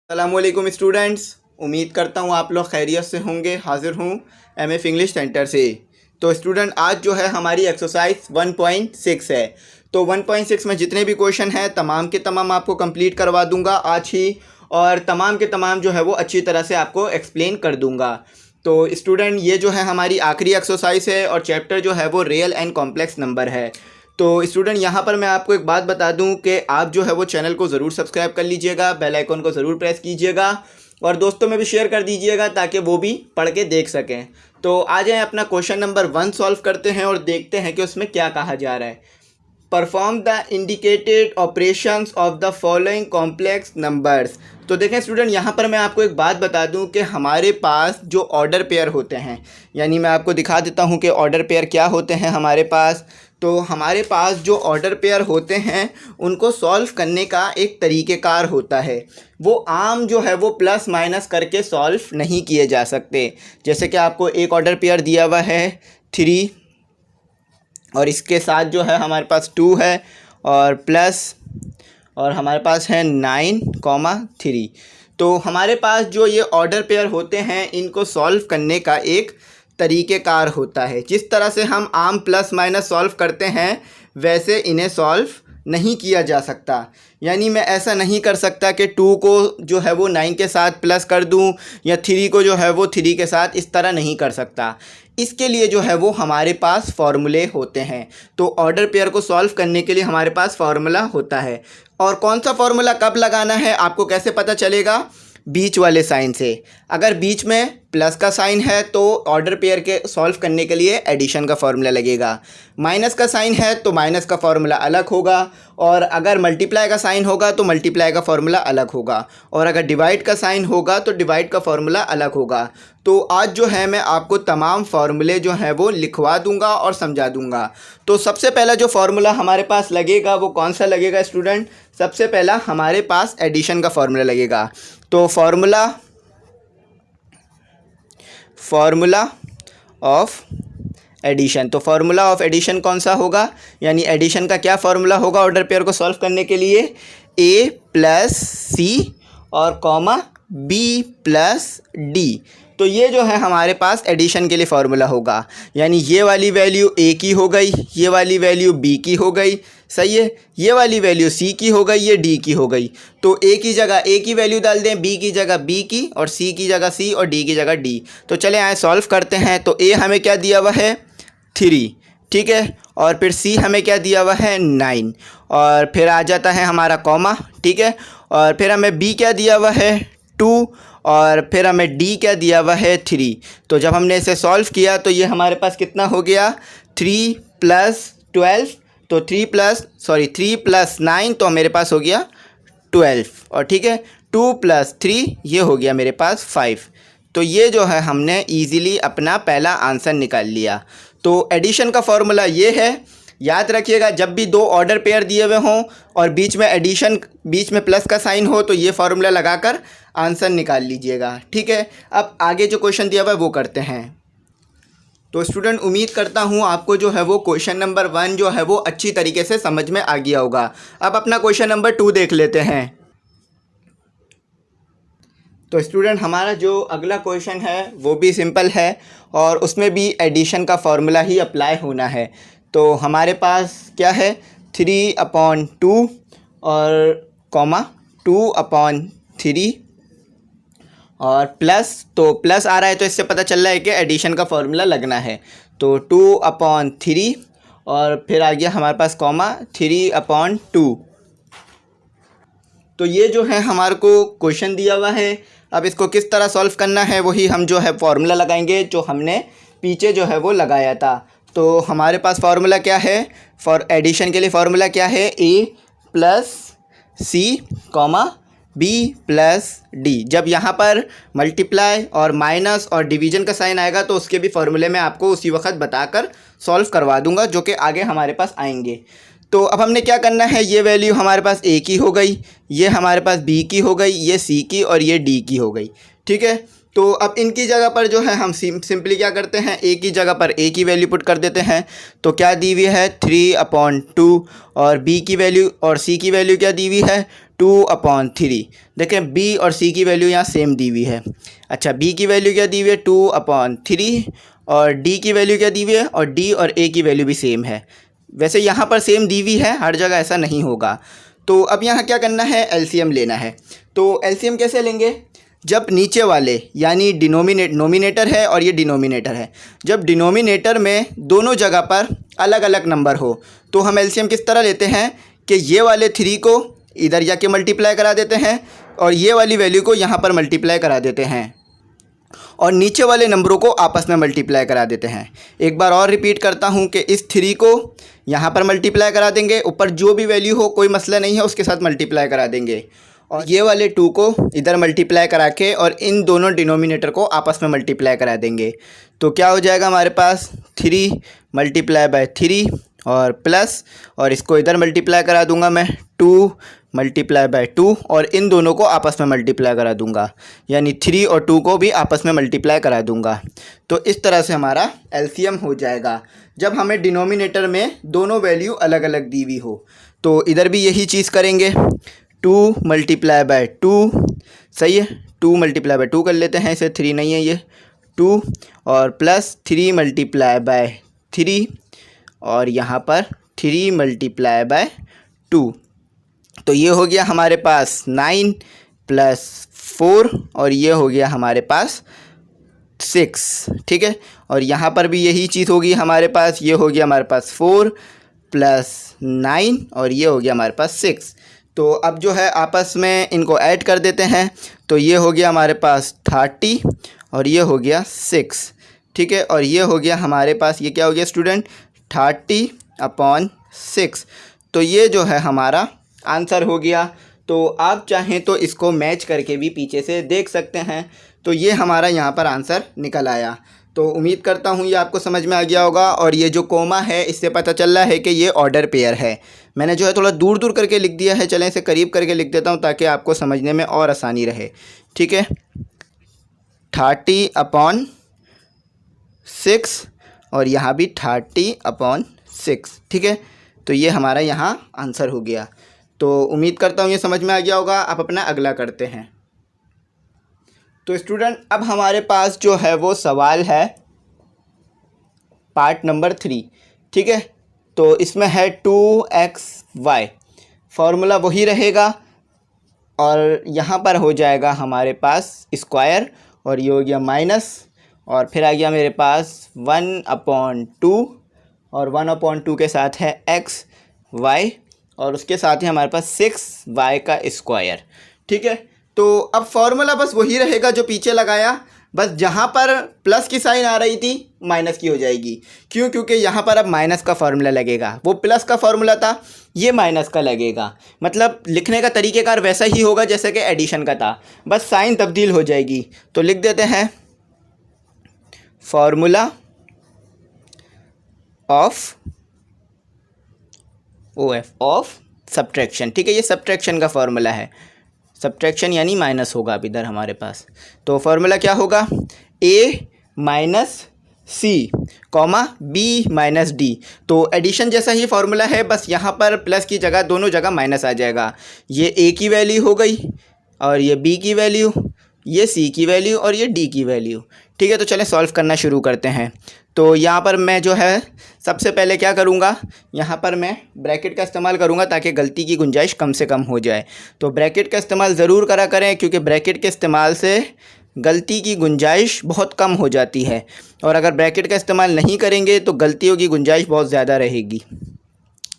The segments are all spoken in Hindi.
अस्सलामुअलैकुम स्टूडेंट्स, उम्मीद करता हूँ आप लोग खैरियत से होंगे। हाज़िर हूँ एमएफ इंग्लिश सेंटर से। तो स्टूडेंट, आज जो है हमारी एक्सरसाइज 1.6 है। तो 1.6 में जितने भी क्वेश्चन हैं तमाम के तमाम आपको कंप्लीट करवा दूंगा आज ही, और तमाम के तमाम जो है वो अच्छी तरह से आपको एक्सप्लेन कर दूंगा। तो स्टूडेंट, ये जो है हमारी आखिरी एक्सरसाइज है और चैप्टर जो है वो रियल एंड कॉम्प्लेक्स नंबर है। तो स्टूडेंट, यहाँ पर मैं आपको एक बात बता दूं कि आप जो है वो चैनल को ज़रूर सब्सक्राइब कर लीजिएगा, बेल आइकन को ज़रूर प्रेस कीजिएगा और दोस्तों में भी शेयर कर दीजिएगा ताकि वो भी पढ़ के देख सकें। तो आ जाएं, अपना क्वेश्चन नंबर 1 सॉल्व करते हैं और देखते हैं कि उसमें क्या कहा जा रहा है। Perform the indicated operations of the following complex numbers. तो देखें स्टूडेंट, यहाँ पर मैं आपको एक बात बता दूं कि हमारे पास जो ऑर्डर पेयर होते हैं, यानी मैं आपको दिखा देता हूँ कि ऑर्डर पेयर क्या होते हैं हमारे पास। तो हमारे पास जो ऑर्डर पेयर होते हैं उनको सॉल्व करने का एक तरीक़ेकार होता है। वो आम जो है वो प्लस माइनस करके सॉल्व नहीं किए जा सकते। जैसे कि आपको एक ऑर्डर पेयर दिया हुआ है 3 और इसके साथ जो है हमारे पास 2 है और प्लस और हमारे पास है 9, 3। तो हमारे पास जो ये ऑर्डर पेयर होते हैं इनको सॉल्व करने का एक तरीक़ेकार होता है। जिस तरह से हम आम प्लस माइनस सॉल्व करते हैं वैसे इन्हें सॉल्व नहीं किया जा सकता। यानी मैं ऐसा नहीं कर सकता कि 2 को जो है वो 9 के साथ प्लस कर दूं या 3 को जो है वो 3 के साथ, इस तरह नहीं कर सकता। इसके लिए जो है वो हमारे पास फार्मूले होते हैं। तो ऑर्डर पेयर को सॉल्व करने के लिए हमारे पास फार्मूला होता है। और कौन सा फार्मूला कब लगाना है आपको कैसे पता चलेगा? बीच वाले साइन से। अगर बीच में प्लस का साइन है तो ऑर्डर पेयर के सॉल्व करने के लिए एडिशन का फार्मूला लगेगा। माइनस का साइन है तो माइनस का फार्मूला अलग होगा, और अगर मल्टीप्लाई का साइन होगा तो मल्टीप्लाई का फार्मूला अलग होगा, और अगर डिवाइड का साइन होगा तो डिवाइड का फार्मूला अलग होगा। तो आज जो है मैं आपको तमाम फार्मूले जो हैं वो लिखवा दूंगा और समझा दूंगा। तो सबसे पहला जो फार्मूला हमारे पास लगेगा वो कौन सा लगेगा स्टूडेंट? सबसे पहला हमारे पास एडिशन का फार्मूला लगेगा। तो फार्मूला ऑफ एडिशन। तो फार्मूला ऑफ एडिशन कौन सा होगा? यानी एडिशन का क्या फार्मूला होगा ऑर्डर पेयर को सॉल्व करने के लिए? a प्लस सी और कॉमा b प्लस डी। तो ये जो है हमारे पास एडिशन के लिए फार्मूला होगा। यानी ये वाली वैल्यू a की हो गई, ये वाली वैल्यू b की हो गई, सही है, ये वाली वैल्यू c की हो गई, ये d की हो गई। तो a की जगह a की वैल्यू डाल दें, b की जगह b की, और c की जगह c और d की जगह d। तो चले आए सॉल्व करते हैं। तो a हमें क्या दिया हुआ है? 3, ठीक है, और फिर c हमें क्या दिया हुआ है? 9, और फिर आ जाता है हमारा कॉमा, ठीक है, और फिर हमें b क्या दिया हुआ है? 2, और फिर हमें d क्या दिया हुआ है? 3। तो जब हमने इसे सॉल्व किया तो ये हमारे पास कितना हो गया? 3 + 12। तो 3 + 9 तो मेरे पास हो गया 12, और ठीक है 2 + 3 ये हो गया मेरे पास 5। तो ये जो है हमने ईज़िली अपना पहला आंसर निकाल लिया। तो एडिशन का फार्मूला ये है। याद रखिएगा, जब भी 2 ऑर्डर पेयर दिए हुए हों और बीच में एडिशन, बीच में प्लस का साइन हो, तो ये फार्मूला लगाकर आंसर निकाल लीजिएगा, ठीक है। अब आगे जो क्वेश्चन दिया हुआ है वो करते हैं। तो स्टूडेंट, उम्मीद करता हूँ आपको जो है वो क्वेश्चन नंबर 1 जो है वो अच्छी तरीके से समझ में आ गया होगा। अब अपना क्वेश्चन नंबर 2 देख लेते हैं। तो स्टूडेंट, हमारा जो अगला क्वेश्चन है वो भी सिंपल है और उसमें भी एडिशन का फार्मूला ही अप्लाई होना है। तो हमारे पास क्या है? 3/2 और कॉमा 2/3 और प्लस। तो प्लस आ रहा है तो इससे पता चल रहा है कि एडिशन का फार्मूला लगना है। तो 2/3 और फिर आ गया हमारे पास कॉमा 3/2। तो ये जो है हमारे को क्वेश्चन दिया हुआ है। अब इसको किस तरह सॉल्व करना है वही हम जो है फार्मूला लगाएंगे जो हमने पीछे जो है वो लगाया था। तो हमारे पास फार्मूला क्या है? फॉर एडिशन के लिए फार्मूला क्या है? a + c, b + d। जब यहाँ पर मल्टीप्लाई और माइनस और डिवीजन का साइन आएगा तो उसके भी फार्मूले में आपको उसी वक्त बताकर सॉल्व करवा दूंगा जो कि आगे हमारे पास आएंगे। तो अब हमने क्या करना है? ये वैल्यू हमारे पास a की हो गई, ये हमारे पास b की हो गई, ये c की और ये d की हो गई, ठीक है। तो अब इनकी जगह पर जो है हम सिंपली क्या करते हैं? a की जगह पर a की वैल्यू पुट कर देते हैं। तो क्या दी हुई है? 3/2, और b की वैल्यू और c की वैल्यू क्या दी हुई है? 2/3। देखें b और c की वैल्यू यहाँ सेम दी हुई है। अच्छा, b की वैल्यू क्या दी हुई है 2/3 और d की वैल्यू क्या दी हुई है, और d और a की वैल्यू भी सेम है। वैसे यहाँ पर सेम दी हुई है, हर जगह ऐसा नहीं होगा। तो अब यहाँ क्या करना है, एलसीएम लेना है। तो एलसीएम कैसे लेंगे, जब नीचे वाले यानी नोमिनेटर है और ये डिनोमिनेटर है, जब डिनोमिनेटर में दोनों जगह पर अलग अलग नंबर हो तो हम एलसीएम किस तरह लेते हैं कि ये वाले 3 को इधर जाके मल्टीप्लाई करा देते हैं और ये वाली वैल्यू को यहाँ पर मल्टीप्लाई करा देते हैं और नीचे वाले नंबरों को आपस में मल्टीप्लाई करा देते हैं। एक बार और रिपीट करता हूँ कि इस 3 को यहाँ पर मल्टीप्लाई करा देंगे, ऊपर जो भी वैल्यू हो कोई मसला नहीं है उसके साथ मल्टीप्लाई करा देंगे और ये वाले 2 को इधर मल्टीप्लाई करा के और इन दोनों डिनोमिनेटर को आपस में मल्टीप्लाई करा देंगे। तो क्या हो जाएगा हमारे पास 3 × 3 और प्लस, और इसको इधर मल्टीप्लाई करा दूंगा मैं 2 × 2 और इन दोनों को आपस में मल्टीप्लाई करा दूंगा, यानी 3 और 2 को भी आपस में मल्टीप्लाई करा दूंगा। तो इस तरह से हमारा एलसीएम हो जाएगा जब हमें डिनोमिनेटर में दोनों वैल्यू अलग अलग दी हुई हो। तो इधर भी यही चीज़ करेंगे, 2 × 2 सही है, 2 × 2 कर लेते हैं, इसे 3 नहीं है ये 2 और प्लस 3 × 3 और यहाँ पर 3 × 2। तो ये हो गया हमारे पास 9 + 4 और ये हो गया हमारे पास 6। ठीक है, और यहाँ पर भी यही चीज़ होगी हमारे पास, ये हो गया हमारे पास 4 + 9 और ये हो गया हमारे पास 6। तो अब जो है आपस में इनको ऐड कर देते हैं, तो ये हो गया हमारे पास 30 और ये हो गया 6। ठीक है, और ये हो गया हमारे पास, ये क्या हो गया स्टूडेंट 30/6। तो ये जो है हमारा आंसर हो गया। तो आप चाहें तो इसको मैच करके भी पीछे से देख सकते हैं। तो ये हमारा यहाँ पर आंसर निकल आया। तो उम्मीद करता हूँ ये आपको समझ में आ गया होगा। और ये जो कोमा है इससे पता चल रहा है कि ये ऑर्डर पेयर है। मैंने जो है थोड़ा दूर दूर करके लिख दिया है, चलें इसे करीब करके लिख देता हूँ ताकि आपको समझने में और आसानी रहे। ठीक है, 30/6 और यहाँ भी 30/6। ठीक है, तो ये हमारा यहाँ आंसर हो गया। तो उम्मीद करता हूँ ये समझ में आ गया होगा। आप अपना अगला करते हैं। तो स्टूडेंट अब हमारे पास जो है वो सवाल है पार्ट नंबर 3। ठीक है, तो इसमें है 2xy, फार्मूला वही रहेगा और यहाँ पर हो जाएगा हमारे पास स्क्वायर और ये हो गया माइनस और फिर आ गया मेरे पास 1/2 और 1/2 के साथ है xy और उसके साथ ही हमारे पास 6y का स्क्वायर। ठीक है, तो अब फॉर्मूला बस वही रहेगा जो पीछे लगाया, बस जहाँ पर प्लस की साइन आ रही थी माइनस की हो जाएगी। क्यों? क्योंकि यहाँ पर अब माइनस का फार्मूला लगेगा। वो प्लस का फार्मूला था, ये माइनस का लगेगा। मतलब लिखने का तरीक़ेकार वैसा ही होगा जैसे कि एडिशन का था, बस साइन तब्दील हो जाएगी। तो लिख देते हैं फार्मूला ऑफ ऑफ सब्ट्रैक्शन। ठीक है, ये सब्ट्रैक्शन का फार्मूला है। सब्ट्रैक्शन यानी माइनस होगा अब इधर हमारे पास। तो फार्मूला क्या होगा, a - c, b - d। तो एडिशन जैसा ही फार्मूला है, बस यहाँ पर प्लस की जगह दोनों जगह माइनस आ जाएगा। ये a की वैल्यू हो गई और ये b की वैल्यू, ये c की वैल्यू और ये d की वैल्यू। ठीक है, तो चलें सॉल्व करना शुरू करते हैं। तो यहाँ पर मैं जो है सबसे पहले क्या करूँगा, यहाँ पर मैं ब्रैकेट का इस्तेमाल करूँगा ताकि गलती की गुंजाइश कम से कम हो जाए। तो ब्रैकेट का इस्तेमाल ज़रूर करा करें क्योंकि ब्रैकेट के इस्तेमाल से गलती की गुंजाइश बहुत कम हो जाती है और अगर ब्रैकेट का इस्तेमाल नहीं करेंगे तो गलतियों की गुंजाइश बहुत ज़्यादा रहेगी।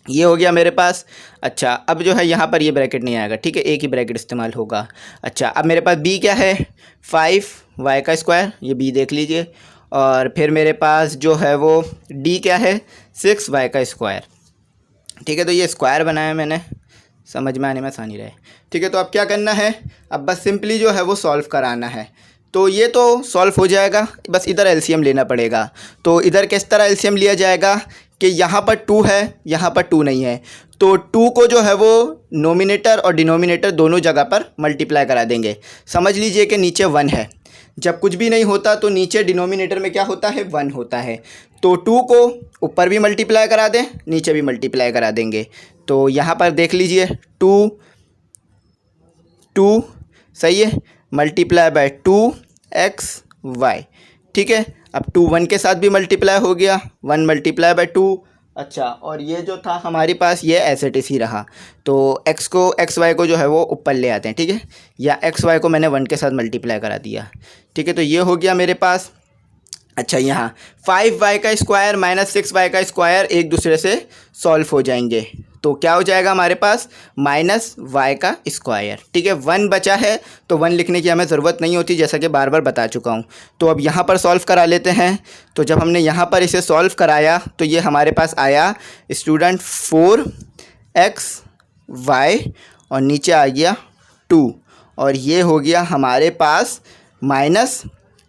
ये हो गया मेरे पास। अच्छा, अब जो है यहाँ पर ये ब्रैकेट नहीं आएगा। ठीक है, एक ही ब्रैकेट इस्तेमाल होगा। अच्छा, अब मेरे पास b क्या है 5y का स्क्वायर, ये b देख लीजिए। और फिर मेरे पास जो है वो d क्या है 6y का स्क्वायर। ठीक है, तो ये स्क्वायर बनाया मैंने, समझ में आने में आसानी रहे। ठीक है, तो अब क्या करना है, अब बस सिंपली जो है वो सॉल्व कराना है। तो ये तो सॉल्व हो जाएगा, बस इधर एलसीएम लेना पड़ेगा। तो इधर किस तरह एलसीएम लिया जाएगा कि यहाँ पर 2 है, यहाँ पर 2 नहीं है, तो 2 को जो है वो नोमिनेटर और डिनोमिनेटर दोनों जगह पर मल्टीप्लाई करा देंगे। समझ लीजिए कि नीचे 1 है, जब कुछ भी नहीं होता तो नीचे डिनोमिनेटर में क्या होता है 1 होता है। तो 2 को ऊपर भी मल्टीप्लाई करा दें, नीचे भी मल्टीप्लाई करा देंगे। तो यहाँ पर देख लीजिए 2 2, सही है, मल्टीप्लाई बाय 2xy, ठीक है। अब 2 1 के साथ भी मल्टीप्लाई हो गया, 1 मल्टीप्लाई बाय 2। अच्छा, और ये जो था हमारे पास ये ऐसे टी सी रहा, तो एक्स वाई को जो है वो ऊपर ले आते हैं, ठीक है, या एक्स वाई को मैंने 1 के साथ मल्टीप्लाई करा दिया, ठीक है। तो ये हो गया मेरे पास। अच्छा, यहाँ 5y का स्क्वायर माइनस 6y का स्क्वायर एक दूसरे से सॉल्व हो जाएंगे, तो क्या हो जाएगा हमारे पास माइनस वाई का स्क्वायर, ठीक है। 1 बचा है तो 1 लिखने की हमें ज़रूरत नहीं होती, जैसा कि बार बार बता चुका हूँ। तो अब यहाँ पर सॉल्व करा लेते हैं। तो जब हमने यहाँ पर इसे सॉल्व कराया तो ये हमारे पास आया स्टूडेंट 4xy और नीचे आ गया 2, और ये हो गया हमारे पास माइनस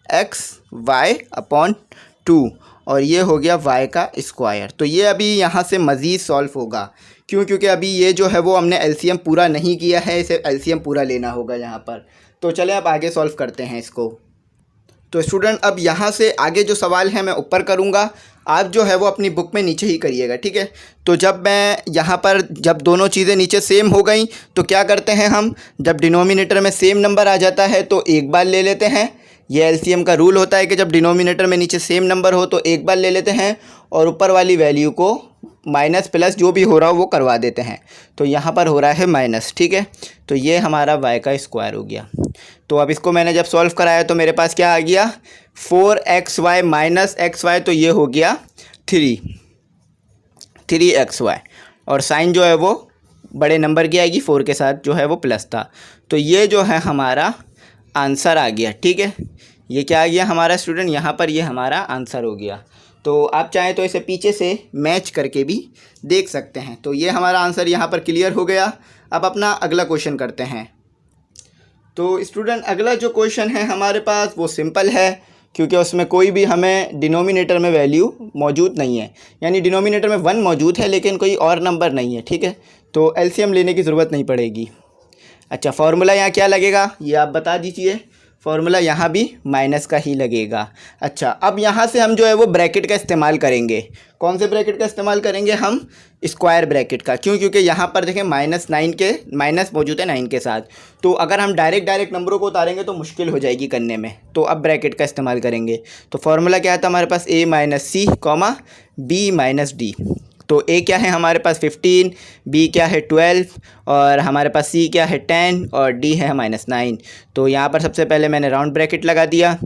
xy/2, और ये हो गया y का स्क्वायर। तो ये अभी यहाँ से मज़ीद सॉल्व होगा, क्यों? क्योंकि अभी ये जो है वो हमने एलसीएम पूरा नहीं किया है, इसे एलसीएम पूरा लेना होगा यहाँ पर। तो चले अब आगे सॉल्व करते हैं इसको। तो स्टूडेंट अब यहाँ से आगे जो सवाल है मैं ऊपर करूँगा, आप जो है वो अपनी बुक में नीचे ही करिएगा, ठीक है। तो जब मैं यहाँ पर जब दोनों चीज़ें नीचे सेम हो गई तो क्या करते हैं हम, जब डिनोमिनेटर में सेम नंबर आ जाता है तो एक बार ले लेते हैं। ये एलसीएम का रूल होता है कि जब डिनोमिनेटर में नीचे सेम नंबर हो तो एक बार ले लेते हैं और ऊपर वाली वैल्यू को माइनस प्लस जो भी हो रहा हो वो करवा देते हैं। तो यहाँ पर हो रहा है माइनस, ठीक है। तो ये हमारा y का स्क्वायर हो गया। तो अब इसको मैंने जब सॉल्व कराया तो मेरे पास क्या आ गया, 4xy माइनस xy, तो ये हो गया 3xy, और साइन जो है वो बड़े नंबर की आएगी, 4 के साथ जो है वो प्लस था। तो ये जो है हमारा आंसर आ गया, ठीक है। ये क्या आ गया हमारा स्टूडेंट, यहाँ पर ये हमारा आंसर हो गया। तो आप चाहें तो इसे पीछे से मैच करके भी देख सकते हैं। तो ये हमारा आंसर यहाँ पर क्लियर हो गया। अब अपना अगला क्वेश्चन करते हैं। तो स्टूडेंट अगला जो क्वेश्चन है हमारे पास वो सिंपल है, क्योंकि उसमें कोई भी हमें डिनोमिनेटर में वैल्यू मौजूद नहीं है, यानी डिनोमिनेटर में 1 मौजूद है लेकिन कोई और नंबर नहीं है, ठीक है। तो एलसीएम लेने की ज़रूरत नहीं पड़ेगी। अच्छा, फार्मूला यहाँ क्या लगेगा ये आप बता दीजिए। फार्मूला यहाँ भी माइनस का ही लगेगा। अच्छा, अब यहाँ से हम जो है वो ब्रैकेट का इस्तेमाल करेंगे। कौन से ब्रैकेट का इस्तेमाल करेंगे हम, स्क्वायर ब्रैकेट का। क्यों? क्योंकि यहाँ पर देखें माइनस मौजूद है 9 के साथ, तो अगर हम डायरेक्ट नंबरों को उतारेंगे तो मुश्किल हो जाएगी करने में, तो अब ब्रैकेट का इस्तेमाल करेंगे। तो फार्मूला क्या था हमारे पास, a minus c comma b minus d. तो a क्या है हमारे पास 15, b क्या है 12, और हमारे पास c क्या है 10, और d है -9। तो यहाँ पर सबसे पहले मैंने राउंड ब्रैकेट लगा दिया,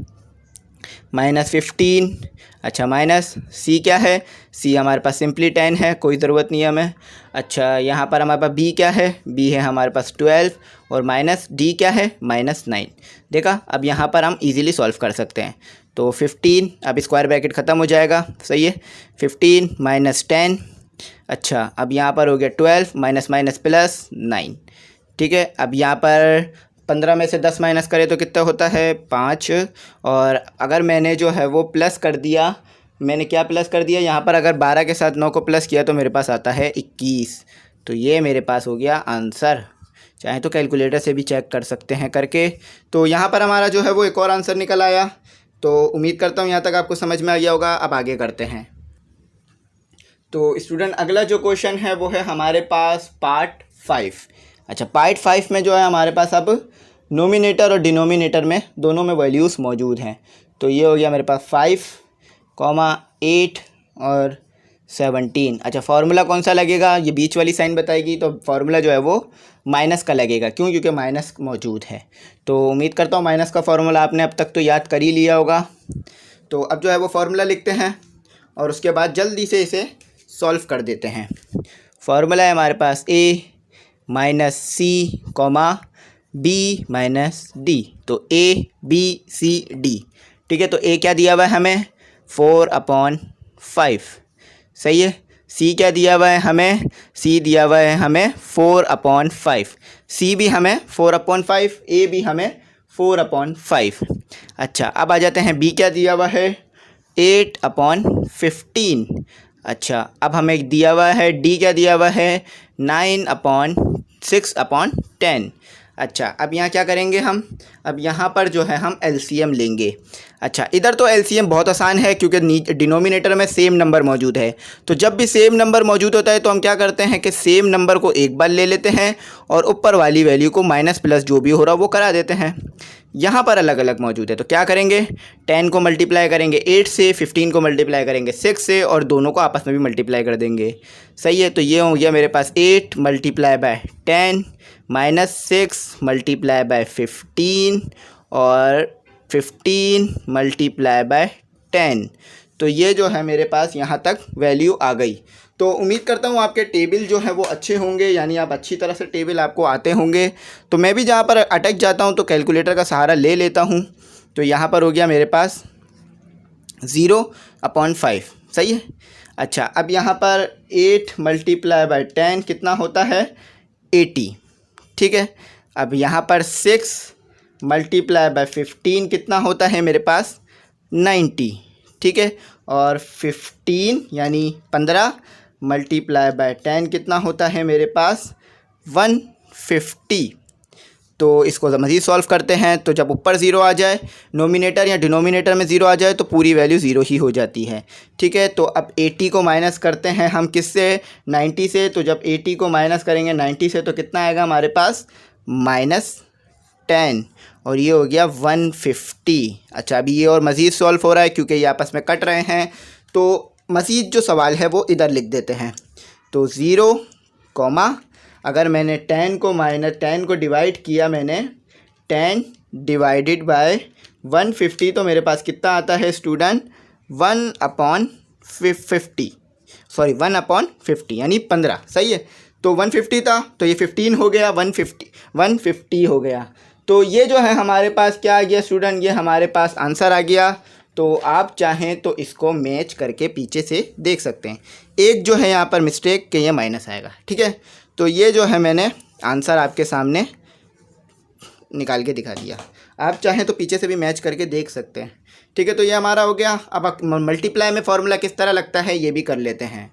-15, अच्छा माइनस c क्या है, c हमारे पास सिंपली 10 है, कोई ज़रूरत नहीं है हमें। अच्छा, यहाँ पर हमारे पास b क्या है, b है हमारे पास 12, और माइनस d क्या है -9। देखा, अब यहाँ पर हम इजीली सॉल्व कर सकते हैं। तो 15, अब स्क्वायर ब्रैकेट ख़त्म हो जाएगा, सही है, 15 माइनस 10, अच्छा अब यहाँ पर हो गया 12 माइनस माइनस प्लस 9, ठीक है। अब यहाँ पर 15 में से 10 माइनस करें तो कितना होता है 5, और अगर मैंने जो है वो प्लस कर दिया, मैंने क्या प्लस कर दिया यहाँ पर, अगर 12 के साथ 9 को प्लस किया तो मेरे पास आता है 21। तो ये मेरे पास हो गया आंसर। चाहे तो कैलकुलेटर से भी चेक कर सकते हैं करके। तो यहाँ पर हमारा जो है वो एक और आंसर निकल आया। तो उम्मीद करता हूँ यहाँ तक आपको समझ में आ गया होगा। अब आगे करते हैं। तो स्टूडेंट अगला जो क्वेश्चन है वो है हमारे पास पार्ट 5। अच्छा, पार्ट 5 में जो है हमारे पास अब नोमिनेटर और डिनोमिनेटर में दोनों में वैल्यूज़ मौजूद हैं। तो ये हो गया मेरे पास 5, 8 और 17। अच्छा, फार्मूला कौन सा लगेगा, ये बीच वाली साइन बताएगी। तो फार्मूला जो है वो माइनस का लगेगा। क्यों? क्योंकि माइनस मौजूद है। तो उम्मीद करता हूँ माइनस का फार्मूला आपने अब तक तो याद कर ही लिया होगा। तो अब जो है वो फार्मूला लिखते हैं और उसके बाद जल्दी से इसे सॉल्व कर देते हैं। फार्मूला है हमारे पास a minus c comma b minus d. तो a b c d, ठीक है। तो a क्या दिया हुआ है हमें 4/5, सही है। c क्या दिया हुआ है हमें, c दिया हुआ है हमें 4/5, c भी हमें 4/5, a भी हमें 4/5। अच्छा, अब आ जाते हैं b क्या दिया हुआ है 8/15। अच्छा, अब हमें दिया हुआ है d क्या दिया हुआ है 9/6/10। अच्छा, अब यहाँ क्या करेंगे हम, अब यहाँ पर जो है हम एलसीएम लेंगे। अच्छा, इधर तो एलसीएम बहुत आसान है क्योंकि डिनोमिनेटर में सेम नंबर मौजूद है। तो जब भी सेम नंबर मौजूद होता है तो हम क्या करते हैं कि सेम नंबर को एक बार ले लेते हैं और ऊपर वाली वैल्यू को माइनस प्लस जो भी हो रहा है वो करा देते हैं। यहाँ पर अलग अलग मौजूद है तो क्या करेंगे, 10 को मल्टीप्लाई करेंगे 8 से, 15 को मल्टीप्लाई करेंगे 6 से और दोनों को आपस में भी मल्टीप्लाई कर देंगे। सही है, तो ये हो गया मेरे पास 8 multiply by 10 minus 6 multiply by 15 और 15 मल्टीप्लाई बाय 10। तो ये जो है मेरे पास यहाँ तक वैल्यू आ गई। तो उम्मीद करता हूँ आपके टेबल जो है वो अच्छे होंगे, यानी आप अच्छी तरह से टेबल आपको आते होंगे। तो मैं भी जहाँ पर अटक जाता हूँ तो कैलकुलेटर का सहारा ले लेता हूँ। तो यहाँ पर हो गया मेरे पास 0/5। सही है। अच्छा, अब यहाँ पर 8 मल्टीप्लाई बाय 10 कितना होता है, 80। ठीक है। अब यहाँ पर 6 मल्टीप्लाई बाय 15 कितना होता है मेरे पास, 90। ठीक है। और 15 यानी 15 मल्टीप्लाई बाय 10 कितना होता है मेरे पास, 150। तो इसको मज़ीद सॉल्व करते हैं। तो जब ऊपर ज़ीरो आ जाए, नोमिनेटर या डिनोमिनेटर में ज़ीरो आ जाए तो पूरी वैल्यू ज़ीरो ही हो जाती है। ठीक है। तो अब 80 को माइनस करते हैं हम किससे, 90 से। तो जब 80 को माइनस करेंगे 90 से तो कितना आएगा हमारे पास, -10 और ये हो गया 150। अच्छा, अभी ये और मज़ीद सॉल्व हो रहा है क्योंकि ये आपस में कट रहे हैं। तो मज़ीद जो सवाल है वो इधर लिख देते हैं। तो 0 कॉमा, अगर मैंने 10 को डिवाइड किया, मैंने 10 डिवाइडेड बाय 150 तो मेरे पास कितना आता है स्टूडेंट, 1/50 यानी 15। सही है। तो 150 था तो ये 15 हो गया, 150 हो गया। तो ये जो है हमारे पास क्या आ गया स्टूडेंट, ये हमारे पास आंसर आ गया। तो आप चाहें तो इसको मैच करके पीछे से देख सकते हैं। एक जो है यहाँ पर मिस्टेक कि ये माइनस आएगा। ठीक है। तो ये जो है मैंने आंसर आपके सामने निकाल के दिखा दिया। आप चाहें तो पीछे से भी मैच करके देख सकते हैं। ठीक है। तो ये हमारा हो गया। अब मल्टीप्लाई में फॉर्मूला किस तरह लगता है ये भी कर लेते हैं।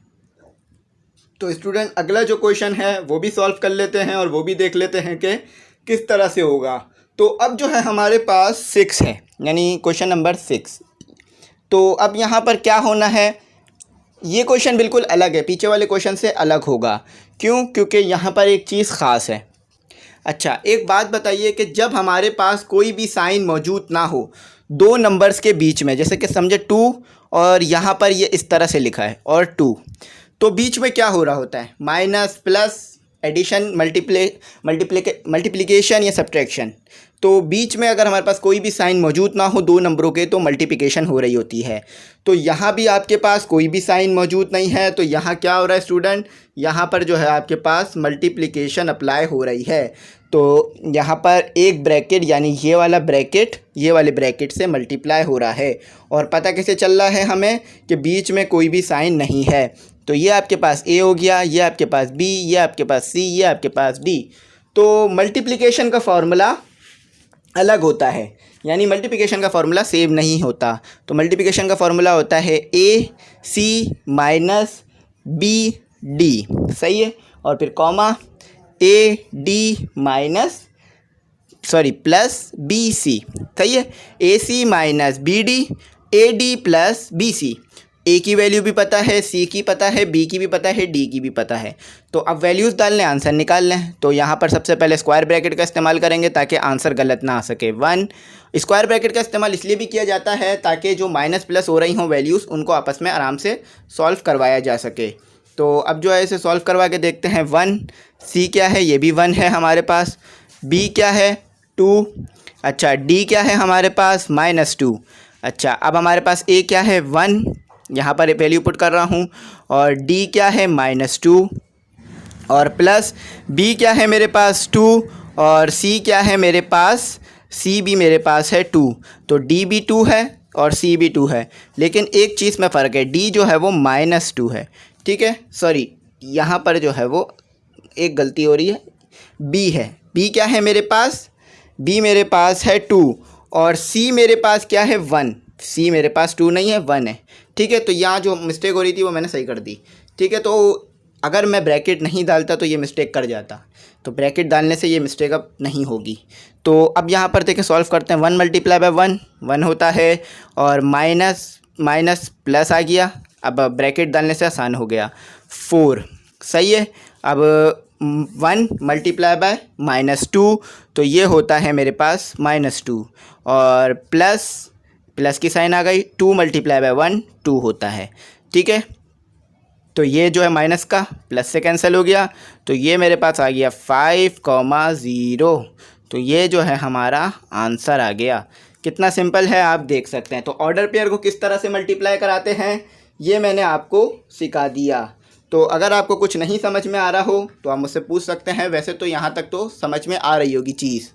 तो स्टूडेंट अगला जो क्वेश्चन है वो भी सॉल्व कर लेते हैं और वो भी देख लेते हैं कि किस तरह से होगा। तो अब जो है हमारे पास 6 है, यानी क्वेश्चन नंबर 6। तो अब यहाँ पर क्या होना है, ये क्वेश्चन बिल्कुल अलग है, पीछे वाले क्वेश्चन से अलग होगा। क्यों? क्योंकि यहाँ पर एक चीज़ ख़ास है। अच्छा, एक बात बताइए कि जब हमारे पास कोई भी साइन मौजूद ना हो दो नंबर्स के बीच में, जैसे कि समझे 2 और यहाँ पर ये इस तरह से लिखा है और 2, तो बीच में क्या हो रहा होता है, माइनस प्लस, एडिशन, मल्टीप्लिकेशन या सब्ट्रैक्शन। तो बीच में अगर हमारे पास कोई भी साइन मौजूद ना हो दो नंबरों के तो मल्टीप्लिकेशन हो रही होती है। तो यहाँ भी आपके पास कोई भी साइन मौजूद नहीं है तो यहाँ क्या हो रहा है स्टूडेंट, यहाँ पर जो है आपके पास मल्टीप्लिकेशन अप्लाई हो रही है। तो यहाँ पर एक ब्रैकेट यानी ये वाला ब्रैकेट ये वाले ब्रैकेट से मल्टीप्लाई हो रहा है। और पता कैसे चल रहा है हमें कि बीच में कोई भी साइन नहीं है। तो ये आपके पास ए हो गया, ये आपके पास बी, ये आपके पास सी, ये आपके पास डी। तो मल्टीप्लिकेशन का फॉर्मूला अलग होता है, यानी मल्टीप्लिकेशन का फॉर्मूला सेम नहीं होता। तो मल्टीप्लिकेशन का फॉर्मूला होता है A C minus B D. सही है। और फिर comma A D minus plus B C. सही है। A C minus B D, A D plus B C. A की वैल्यू भी पता है, सी की पता है, बी की भी पता है, डी की भी पता है। तो अब वैल्यूज़ डाल लें, आंसर निकाल लें। तो यहाँ पर सबसे पहले स्क्वायर ब्रैकेट का इस्तेमाल करेंगे ताकि आंसर गलत ना आ सके। 1 स्क्वायर ब्रैकेट का इस्तेमाल इसलिए भी किया जाता है ताकि जो माइनस प्लस हो रही हों वैल्यूज़ उनको आपस में आराम से सॉल्व करवाया जा सके। तो अब जो है इसे सॉल्व करवा के देखते हैं। 1, सी क्या है, ये भी 1 है हमारे पास। बी क्या है, 2। अच्छा, डी क्या है हमारे पास, -2। अच्छा, अब हमारे पास ए क्या है, 1, यहाँ पर वैल्यू पुट कर रहा हूँ। और डी क्या है, -2। और प्लस बी क्या है मेरे पास, 2। और सी क्या है मेरे पास, सी भी मेरे पास है 2। तो डी भी 2 है और सी भी 2 है। लेकिन एक चीज़ में फ़र्क है, डी जो है वो -2 है। ठीक है, सॉरी यहाँ पर जो है वो एक गलती हो रही है, बी है। बी क्या है मेरे पास, बी मेरे पास है 2 और सी मेरे पास क्या है, 1। सी मेरे पास 2 नहीं है, 1 है। ठीक है। तो यहाँ जो मिस्टेक हो रही थी वो मैंने सही कर दी। ठीक है। तो अगर मैं ब्रैकेट नहीं डालता तो ये मिस्टेक कर जाता। तो ब्रैकेट डालने से ये मिस्टेक अब नहीं होगी। तो अब यहाँ पर देखें सॉल्व करते हैं। 1 मल्टीप्लाई बाय 1 1 होता है और माइनस माइनस प्लस आ गया। अब ब्रैकेट डालने से आसान हो गया 4। सही है। अब 1 मल्टीप्लाई बाय -2 तो ये होता है मेरे पास -2 और प्लस की साइन आ गई। 2 मल्टीप्लाई बाय 1 2 होता है। ठीक है। तो ये जो है माइनस का प्लस से कैंसिल हो गया। तो ये मेरे पास आ गया 5,0। तो ये जो है हमारा आंसर आ गया। कितना सिंपल है आप देख सकते हैं। तो ऑर्डर पेयर को किस तरह से मल्टीप्लाई कराते हैं ये मैंने आपको सिखा दिया। तो अगर आपको कुछ नहीं समझ में आ रहा हो तो आप मुझसे पूछ सकते हैं। वैसे तो यहाँ तक तो समझ में आ रही होगी चीज़।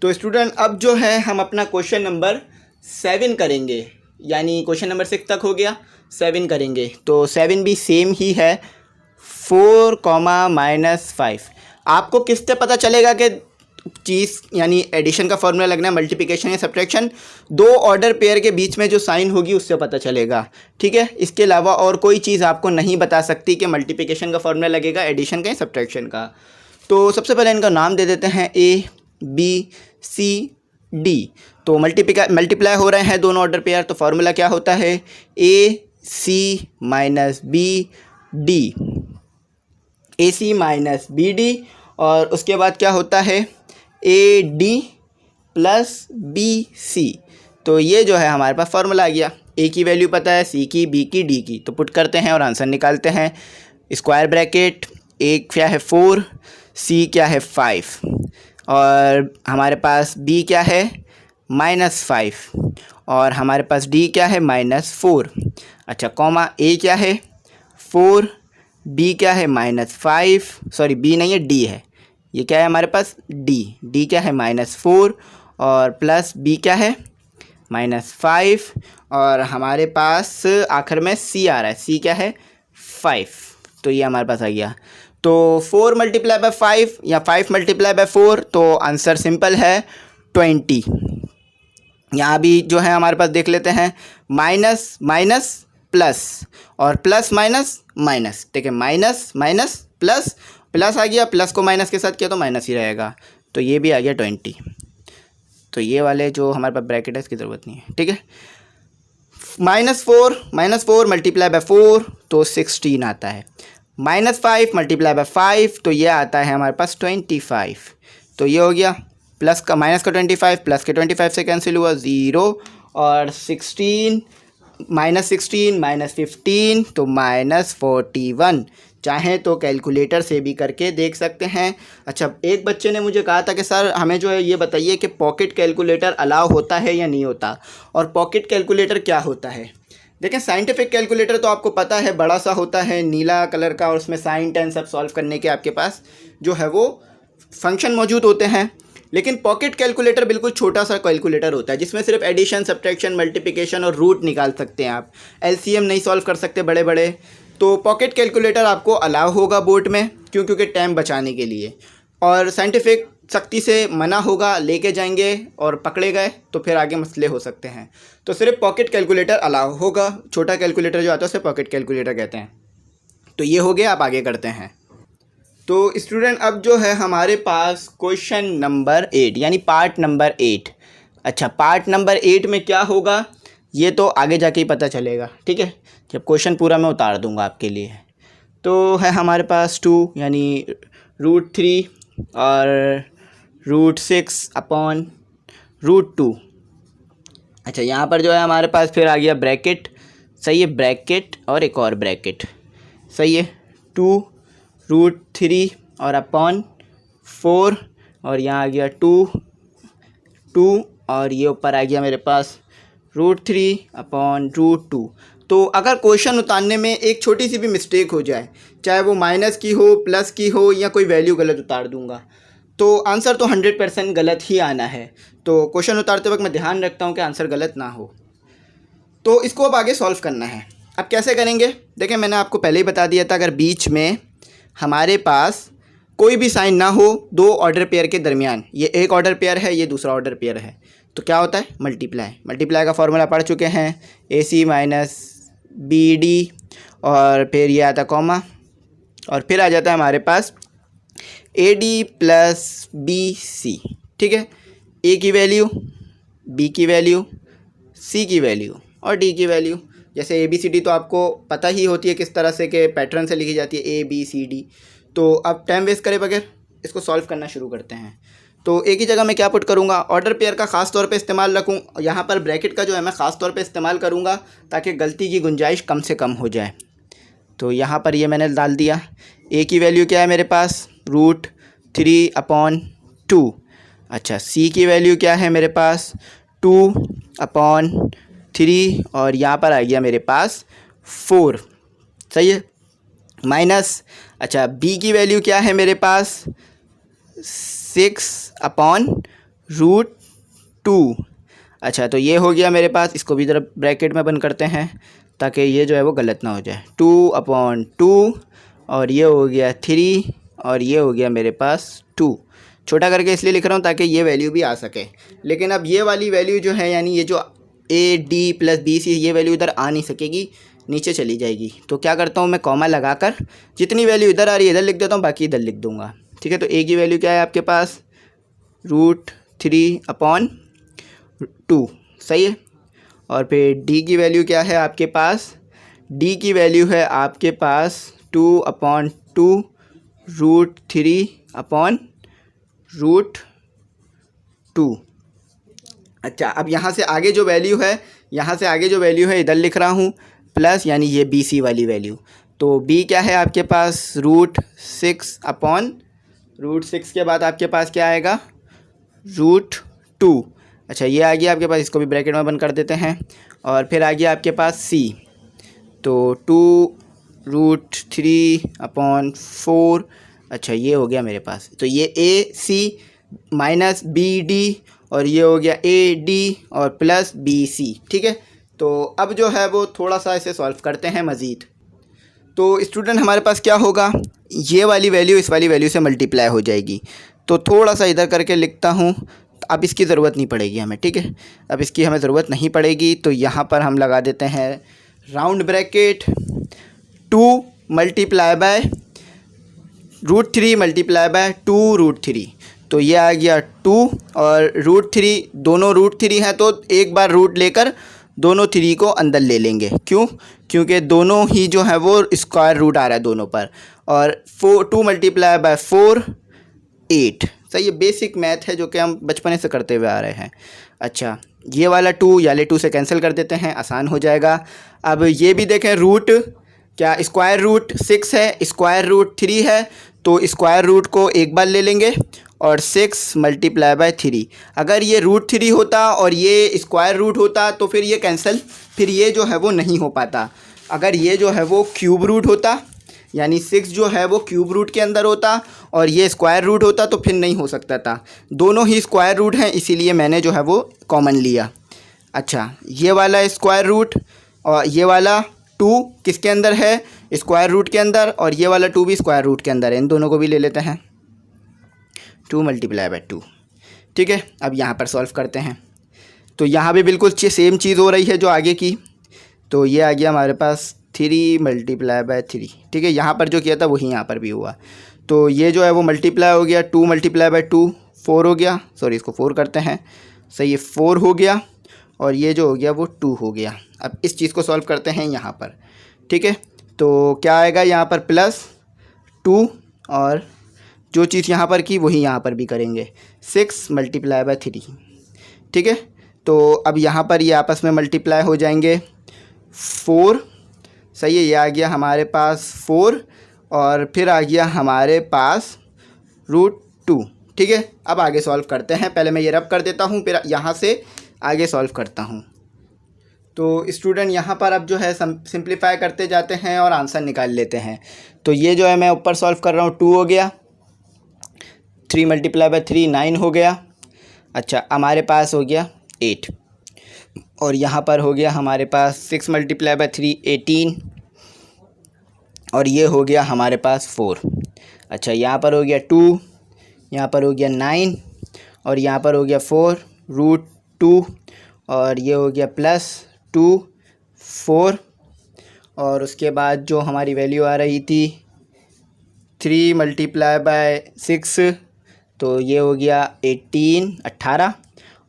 तो स्टूडेंट अब जो है हम अपना क्वेश्चन नंबर 7 करेंगे, यानी क्वेश्चन नंबर 6 तक हो गया, 7 करेंगे। तो 7 भी सेम ही है, 4, -5। आपको किससे पता चलेगा कि चीज़ यानी एडिशन का फॉर्मूला लगना है, मल्टीप्लिकेशन या सब्ट्रैक्शन? 2 ऑर्डर पेयर के बीच में जो साइन होगी उससे पता चलेगा। ठीक है। इसके अलावा और कोई चीज़ आपको नहीं बता सकती कि मल्टीप्लिकेशन का फॉर्मूला लगेगा एडिशन का या सब्ट्रैक्शन का। तो सबसे पहले इनका नाम दे देते हैं ABCD। तो मल्टीप्लाई हो रहे हैं दोनों ऑर्डर पेयर। तो फॉर्मूला क्या होता है? AC माइनस BD और उसके बाद क्या होता है? AD plus BC। तो ये जो है हमारे पास फॉर्मूला आ गया। A की वैल्यू पता है, C की, B की, D की। तो पुट करते हैं और आंसर निकालते हैं। स्क्वायर ब्रैकेट, A क्या है 4, C क्या है 5 और हमारे पास B क्या है -5 और हमारे पास D क्या है -4। अच्छा, कॉमा A क्या है 4, B क्या है -5, सॉरी B नहीं है D है। ये क्या है हमारे पास D क्या है -4 और प्लस B क्या है -5 और हमारे पास आखिर में C आ रहा है। C क्या है 5। तो ये हमारे पास आ गया। तो 4 मल्टीप्लाई बाय 5 या 5 मल्टीप्लाई बाय 4 तो आंसर सिंपल है 20। यहाँ भी जो है हमारे पास देख लेते हैं, माइनस माइनस प्लस और प्लस माइनस माइनस। ठीक है, माइनस माइनस प्लस, प्लस आ गया, प्लस को माइनस के साथ किया तो माइनस ही रहेगा। तो ये भी आ गया 20। तो ये वाले जो हमारे पास ब्रैकेट है इसकी ज़रूरत नहीं है। ठीक है। -4 मल्टीप्लाई बाय 4 तो 16 आता है। -5 मल्टीप्लाई बाय 5 तो ये आता है हमारे पास 25। तो ये हो गया। प्लस का माइनस का 25 प्लस के 25 से कैंसिल हुआ 0 और 16 -15 तो -41। चाहें तो कैलकुलेटर से भी करके देख सकते हैं। अच्छा, एक बच्चे ने मुझे कहा था कि सर हमें जो है ये बताइए कि पॉकेट कैलकुलेटर अलाउ होता है या नहीं होता, और पॉकेट कैलकुलेटर क्या होता है। देखें, साइंटिफिक कैलकुलेटर तो आपको पता है बड़ा सा होता है नीला कलर का और उसमें साइन टेन सब सॉल्व करने के आपके पास जो है वो फंक्शन मौजूद होते हैं। लेकिन पॉकेट कैलकुलेटर बिल्कुल छोटा सा कैलकुलेटर होता है जिसमें सिर्फ एडिशन, सब्ट्रैक्शन, मल्टीप्लिकेशन और रूट निकाल सकते हैं आप। एलसीएम नहीं सॉल्व कर सकते बड़े बड़े। तो पॉकेट कैलकुलेटर आपको अलाउ होगा बोर्ड में, क्योंकि टाइम बचाने के लिए। और साइंटिफिक सख्ती से मना होगा, लेके जाएंगे और पकड़े गए तो फिर आगे मसले हो सकते हैं। तो सिर्फ पॉकेट कैलकुलेटर अलाउ होगा। छोटा कैलकुलेटर जो आता है उसे पॉकेट कैलकुलेटर कहते हैं। तो ये हो गया, आप आगे करते हैं। तो स्टूडेंट अब जो है हमारे पास क्वेश्चन नंबर 8 यानी पार्ट नंबर 8। अच्छा, पार्ट नंबर 8 में क्या होगा ये तो आगे जाके ही पता चलेगा। ठीक है, जब क्वेश्चन पूरा मैं उतार दूंगा आपके लिए। तो है हमारे पास 2 यानी √3 और √6/√2। अच्छा, यहाँ पर जो है हमारे पास फिर आ गया ब्रैकेट। सही है, ब्रैकेट और एक और ब्रैकेट। सही है, 2√3 और /4 और यहाँ आ गया 2 और ये ऊपर आ गया मेरे पास √3/√2। तो अगर क्वेश्चन उतारने में एक छोटी सी भी मिस्टेक हो जाए, चाहे वो माइनस की हो, प्लस की हो, या कोई वैल्यू गलत उतार दूंगा, तो आंसर तो 100% गलत ही आना है। तो क्वेश्चन उतारते वक्त मैं ध्यान रखता हूँ कि आंसर गलत ना हो। तो इसको अब आगे सॉल्व करना है। अब कैसे करेंगे? देखें, मैंने आपको पहले ही बता दिया था, अगर बीच में हमारे पास कोई भी साइन ना हो 2 ऑर्डर पेयर के दरमियान, ये एक ऑर्डर पेयर है, ये दूसरा ऑर्डर पेयर है, तो क्या होता है? मल्टीप्लाई का फॉर्मूला पढ़ चुके हैं, AC माइनस BD और फिर ये आता कॉमा और फिर आ जाता है हमारे पास AD प्लस BC, ठीक है। A की वैल्यू, B की वैल्यू, C की वैल्यू और D की वैल्यू। जैसे ABCD तो आपको पता ही होती है किस तरह से के पैटर्न से लिखी जाती है ABCD। तो अब टाइम वेस्ट करे बगैर इसको सॉल्व करना शुरू करते हैं। तो एक ही जगह मैं क्या पुट करूँगा, ऑर्डर पेयर का ख़ास तौर पे इस्तेमाल रखूँ। यहाँ पर ब्रैकेट का जो है मैं ख़ास तौर पे इस्तेमाल करूँगा ताकि गलती की गुंजाइश कम से कम हो जाए। तो यहाँ पर ये मैंने डाल दिया। A की वैल्यू क्या है मेरे पास, √3/2। अच्छा, C की वैल्यू क्या है मेरे पास, 2/3 और यहाँ पर आ गया मेरे पास 4, सही है। माइनस, अच्छा B की वैल्यू क्या है मेरे पास, 6/√2। अच्छा, तो ये हो गया मेरे पास। इसको भी ज़रा ब्रैकेट में बंद करते हैं ताकि ये जो है वो गलत ना हो जाए। 2/2 और ये हो गया 3 और ये हो गया मेरे पास 2। छोटा करके इसलिए लिख रहा हूँ ताकि ये वैल्यू भी आ सके। लेकिन अब ये वाली वैल्यू जो है, यानी ये जो AD प्लस BC, ये वैल्यू इधर आ नहीं सकेगी, नीचे चली जाएगी। तो क्या करता हूँ मैं, कॉमा लगाकर जितनी वैल्यू इधर आ रही है इधर लिख देता हूँ, बाकी इधर लिख दूँगा, ठीक है। तो A की वैल्यू क्या है आपके पास, √3/2, सही है। और फिर D की वैल्यू क्या है आपके पास, D की वैल्यू है आपके पास 2/2 √3/√2। अच्छा, अब यहाँ से आगे जो वैल्यू है, इधर लिख रहा हूँ प्लस, यानी ये BC वाली वैल्यू। तो B क्या है आपके पास, √6 के बाद आपके पास क्या आएगा, √2। अच्छा, ये आ गया आपके पास, इसको भी ब्रैकेट में बंद कर देते हैं। और फिर आ गया आपके पास C, तो 2√3/4। अच्छा, ये हो गया मेरे पास। तो ये AC माइनस BD और ये हो गया AD और प्लस BC, ठीक है। तो अब जो है वो थोड़ा सा इसे सॉल्व करते हैं मज़ीद। तो स्टूडेंट हमारे पास क्या होगा, ये वाली वैल्यू इस वाली वैल्यू से मल्टीप्लाई हो जाएगी। तो थोड़ा सा इधर करके लिखता हूँ। अब इसकी ज़रूरत नहीं पड़ेगी हमें, ठीक है। अब इसकी हमें ज़रूरत नहीं पड़ेगी। तो यहाँ पर हम लगा देते हैं round bracket, 2 multiply by √3 multiply by 2√3। तो ये आ गया 2 और √3, दोनों √3 हैं तो एक बार रूट लेकर दोनों 3 को अंदर ले लेंगे। क्यों, क्योंकि दोनों ही जो है वो स्क्वायर रूट आ रहा है दोनों पर। और 2 मल्टीप्लाई बाय 4 8, सही ये बेसिक मैथ है जो कि हम बचपने से करते हुए आ रहे हैं। अच्छा, ये वाला 2 याले 2 से कैंसिल कर देते हैं, आसान हो जाएगा। अब ये भी देखें, रूट क्या, स्क्वायर रूट 6 है, स्क्वायर रूट 3 है, तो स्क्वायर रूट को एक बार ले लेंगे और 6 मल्टीप्लाई बाय 3। अगर ये √3 होता और ये स्क्वायर रूट होता तो फिर ये कैंसिल, फिर ये जो है वो नहीं हो पाता। अगर ये जो है वो क्यूब रूट होता, यानी 6 जो है वो क्यूब रूट के अंदर होता और ये स्क्वायर रूट होता तो फिर नहीं हो सकता था। दोनों ही स्क्वायर रूट हैं, इसीलिए मैंने जो है वो कॉमन लिया। अच्छा, ये वाला स्क्वायर रूट और ये वाला 2 किसके अंदर है, स्क्वायर रूट के अंदर, और ये वाला 2 भी स्क्वायर रूट के अंदर है। इन दोनों को भी ले लेते हैं, 2 मल्टीप्लाई बाय 2, ठीक है। अब यहाँ पर सॉल्व करते हैं। तो यहाँ भी बिल्कुल सेम चीज़ हो रही है जो आगे की। तो ये आ गया हमारे पास 3 मल्टीप्लाई बाय 3, ठीक है। यहाँ पर जो किया था वही यहाँ पर भी हुआ। तो ये जो है वो मल्टीप्लाई हो गया, 2 मल्टीप्लाई बाय 2 4 हो गया, सॉरी इसको 4 करते हैं, सही ये 4 हो गया और ये जो हो गया वो 2 हो गया। अब इस चीज़ को सॉल्व करते हैं यहाँ पर, ठीक है। तो क्या आएगा यहाँ पर, +2 और जो चीज़ यहाँ पर की वही यहाँ पर भी करेंगे, 6 मल्टीप्लाई बाय 3, ठीक है। तो अब यहाँ पर ये आपस में मल्टीप्लाई हो जाएंगे, 4, सही है, ये आ गया हमारे पास 4 और फिर आ गया हमारे पास √2, ठीक है। अब आगे सॉल्व करते हैं। पहले मैं ये रब कर देता हूँ, फिर यहाँ से आगे सॉल्व करता हूँ। तो स्टूडेंट यहाँ पर अब जो है सिंप्लीफाई करते जाते हैं और आंसर निकाल लेते हैं। तो ये जो है मैं ऊपर सॉल्व कर रहा हूँ, 2 हो गया, 3 मल्टीप्लाई बाय 3 9 हो गया। अच्छा, हमारे पास हो गया 8 और यहाँ पर हो गया हमारे पास 6 मल्टीप्लाई बाय 3 18 और ये हो गया हमारे पास 4। अच्छा, यहाँ पर हो गया 2, यहाँ पर हो गया 9 और यहाँ पर हो गया 4 √2 और ये हो गया +2 4 और उसके बाद जो हमारी वैल्यू आ रही थी 3 मल्टीप्लाई बाय 6, तो ये हो गया 18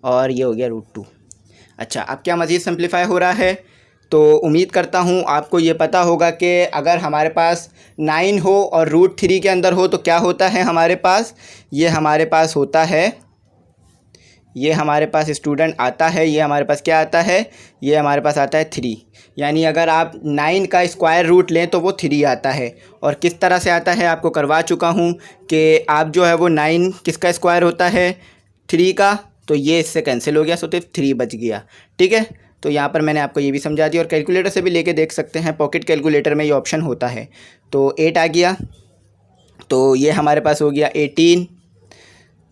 और ये हो गया √2। अच्छा, अब क्या मज़ीद सिंप्लीफाई हो रहा है? तो उम्मीद करता हूँ आपको ये पता होगा कि अगर हमारे पास 9 हो और √3 के अंदर हो तो क्या होता है हमारे पास? ये हमारे पास होता है, ये हमारे पास स्टूडेंट आता है, ये हमारे पास क्या आता है? ये हमारे पास आता है 3। यानी अगर आप 9 का स्क्वायर रूट लें तो वो 3 आता है। और किस तरह से आता है आपको करवा चुका हूँ कि आप जो है वो 9 किसका स्क्वायर होता है? 3 का। तो ये इससे कैंसिल हो गया, सो सिर्फ 3 बच गया। ठीक है, तो यहाँ पर मैंने आपको ये भी समझा दिया और कैलकुलेटर से भी लेके देख सकते हैं, पॉकेट कैलकुलेटर में ये ऑप्शन होता है। तो 8 आ गया, तो ये हमारे पास हो गया 18।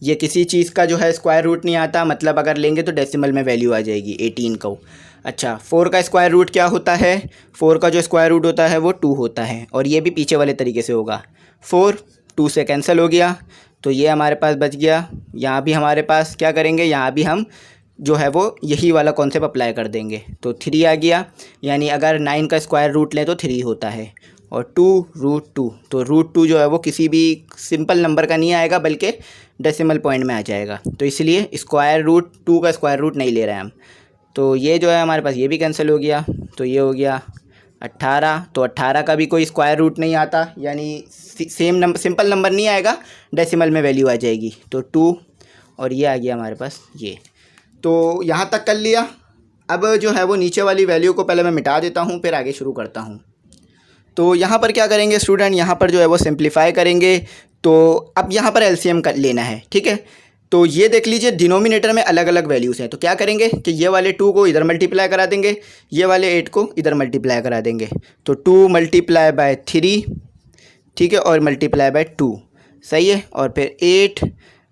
ये किसी चीज़ का जो है स्क्वायर रूट नहीं आता, मतलब अगर लेंगे तो डेसिमल में वैल्यू आ जाएगी 18 को। अच्छा, 4 का स्क्वायर रूट क्या होता है? 4 का जो स्क्वायर रूट होता है वो 2 होता है, और ये भी पीछे वाले तरीके से होगा। 4 2 से कैंसिल हो गया, तो ये हमारे पास बच गया। यहाँ भी हमारे पास क्या करेंगे, यहाँ भी हम जो है वो यही वाला कॉन्सेप्ट अप्लाई कर देंगे, तो 3 आ गया। यानी अगर 9 का स्क्वायर रूट लें तो 3 होता है, और 2 √2, तो √2 जो है वो किसी भी सिंपल नंबर का नहीं आएगा बल्कि डेसिमल पॉइंट में आ जाएगा, तो इसलिए स्क्वायर रूट 2 का स्क्वायर रूट नहीं ले रहे हैं हम। तो ये जो है हमारे पास ये भी कैंसिल हो गया, तो ये हो गया 18। तो 18 का भी कोई स्क्वायर रूट नहीं आता, यानी सेम नंबर, सिंपल नंबर नहीं आएगा, डेसिमल में वैल्यू आ जाएगी। तो 2 और ये आ गया हमारे पास ये। तो यहाँ तक कर लिया। अब जो है वो नीचे वाली वैल्यू को पहले मैं मिटा देता हूँ, फिर आगे शुरू करता हूँ। तो यहाँ पर क्या करेंगे स्टूडेंट, यहाँ पर जो है वो सिंप्लीफाई करेंगे। तो अब यहाँ पर एलसीएम कर लेना है, ठीक है। तो ये देख लीजिए डिनोमिनेटर में अलग अलग वैल्यूज़ हैं, तो क्या करेंगे कि ये वाले 2 को इधर मल्टीप्लाई करा देंगे, ये वाले 8 को इधर मल्टीप्लाई करा देंगे। तो 2 मल्टीप्लाई बाय 3, ठीक है, और मल्टीप्लाई बाय 2, सही है। और फिर 8